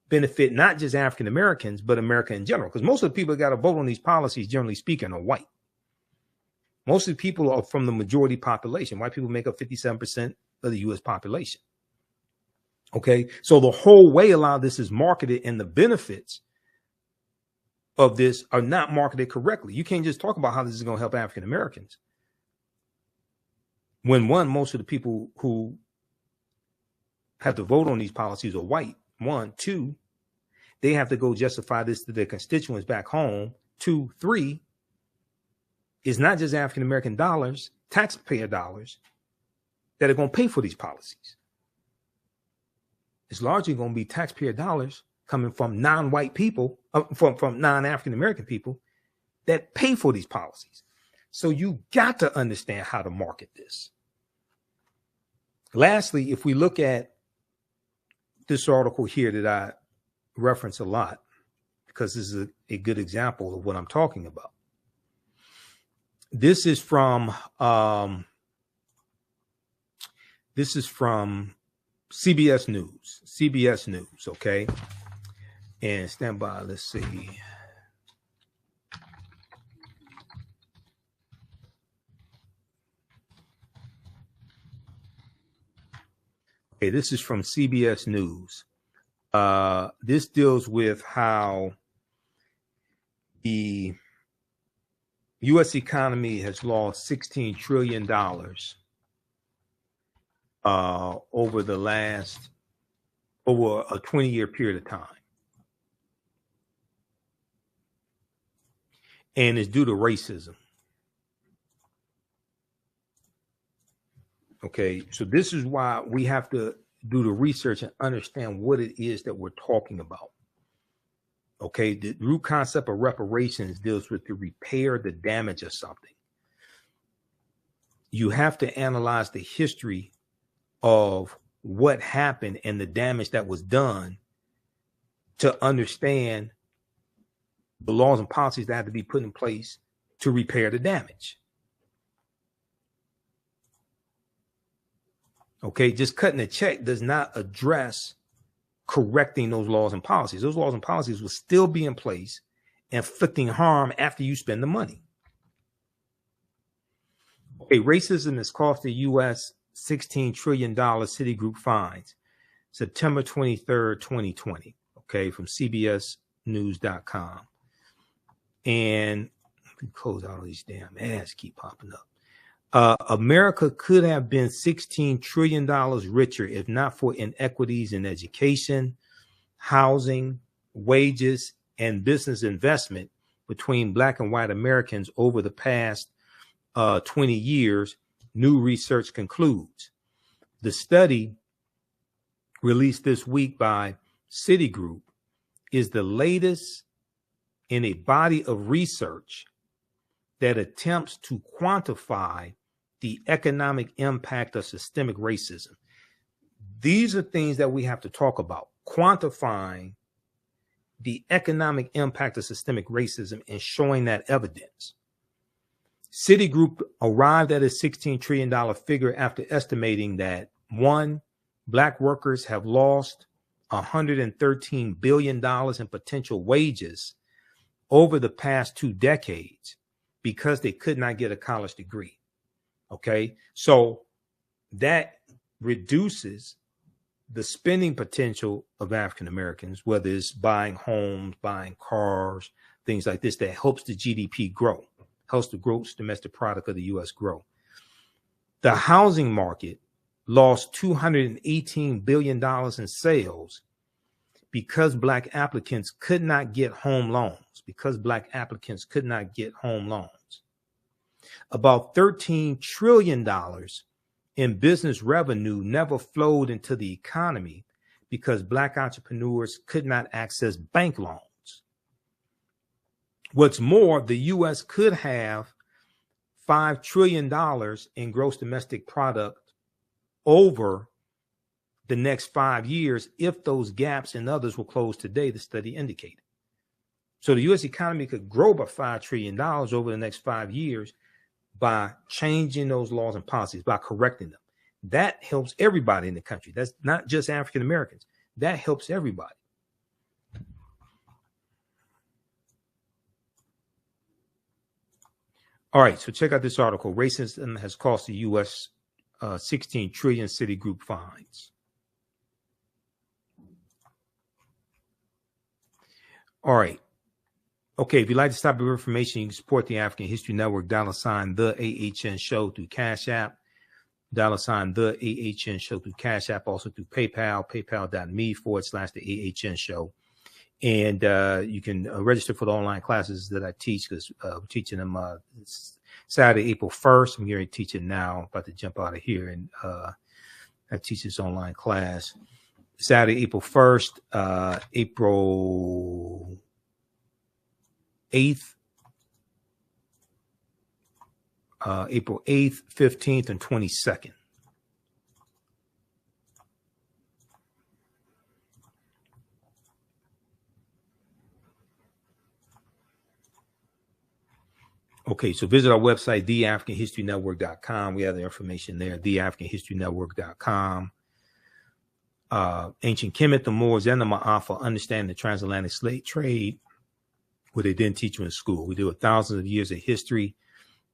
Speaker 2: benefit not just African Americans, but America in general. Because most of the people that got to vote on these policies, generally speaking, are white. Most of the people are from the majority population. White people make up 57% of the U.S. population. Okay, so the whole way a lot of this is marketed and the benefits of this are not marketed correctly. You can't just talk about how this is going to help African Americans when, one, most of the people who have to vote on these policies are white. 1, 2, they have to go justify this to their constituents back home. 2, 3, it's not just African American dollars, taxpayer dollars, that are going to pay for these policies. It's largely going to be taxpayer dollars coming from non-white people, from non-African American people that pay for these policies. So you got to understand how to market this. Lastly, if we look at this article here that I reference a lot, because this is a good example of what I'm talking about. This is from CBS News, okay? And stand by, let's see. Okay, this is from CBS News. This deals with how the U.S. economy has lost $16 trillion over a 20-year period of time. And it's due to racism. Okay, so this is why we have to do the research and understand what it is that we're talking about. Okay, the root concept of reparations deals with the repair, the damage of something. You have to analyze the history of what happened and the damage that was done to understand the laws and policies that had to be put in place to repair the damage. Okay, just cutting a check does not address correcting those laws and policies. Those laws and policies will still be in place, inflicting harm after you spend the money. Okay, racism has cost the U.S. $16 trillion Citigroup fines, September 23rd, 2020. Okay, from CBSnews.com. And let me close out all these damn ads keep popping up. America could have been $16 trillion richer if not for inequities in education, housing, wages, and business investment between Black and white Americans over the past 20 years, new research concludes. The study released this week by Citigroup is the latest in a body of research that attempts to quantify the economic impact of systemic racism. These are things that we have to talk about, quantifying the economic impact of systemic racism and showing that evidence. Citigroup arrived at a $16 trillion figure after estimating that, one, Black workers have lost $113 billion in potential wages over the past 2 decades because they could not get a college degree. Okay, so that reduces the spending potential of African Americans, whether it's buying homes, buying cars, things like this, that helps the GDP grow, helps the gross domestic product of the U.S. grow. The housing market lost $218 billion in sales because Black applicants could not get home loans, About $13 trillion in business revenue never flowed into the economy because Black entrepreneurs could not access bank loans. What's more, the U.S. could have $5 trillion in gross domestic product over the next 5 years if those gaps and others were closed today, the study indicated. So the U.S. economy could grow by $5 trillion over the next 5 years by changing those laws and policies, by correcting them. That helps everybody in the country. That's not just African Americans. That helps everybody. All right, so check out this article. Racism has cost the U.S. 16 trillion Citigroup fines. All right. Okay, if you'd like this type of information, you can support the African History Network, $ the AHN show through Cash App, $ the AHN show through Cash App, also through PayPal, paypal.me/the AHN show. And you can register for the online classes that I teach, because we're teaching them Saturday, April 1st. I'm going to teach it now, about to jump out of here. And I teach this online class Saturday, April 1st, April 8th, April 8th, 15th, and 22nd. Okay, so visit our website, theafricanhistorynetwork.com. We have the information there, theafricanhistorynetwork.com. Ancient Kemet, the Moors, and the Ma'afa understand the transatlantic slave trade, what they didn't teach you in school. We do thousands of years of history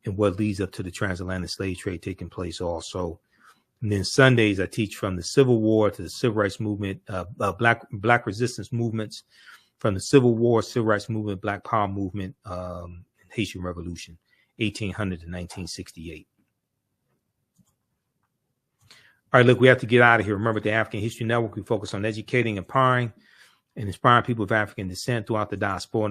Speaker 2: and what leads up to the transatlantic slave trade taking place also. And then Sundays, I teach from the Civil War to the Civil Rights Movement, Black resistance movements, from the Civil War, Civil Rights Movement, Black Power Movement, and Haitian Revolution, 1800 to 1968. All right, look, we have to get out of here. Remember, the African History Network, we focus on educating, empowering, and inspiring people of African descent throughout the diaspora.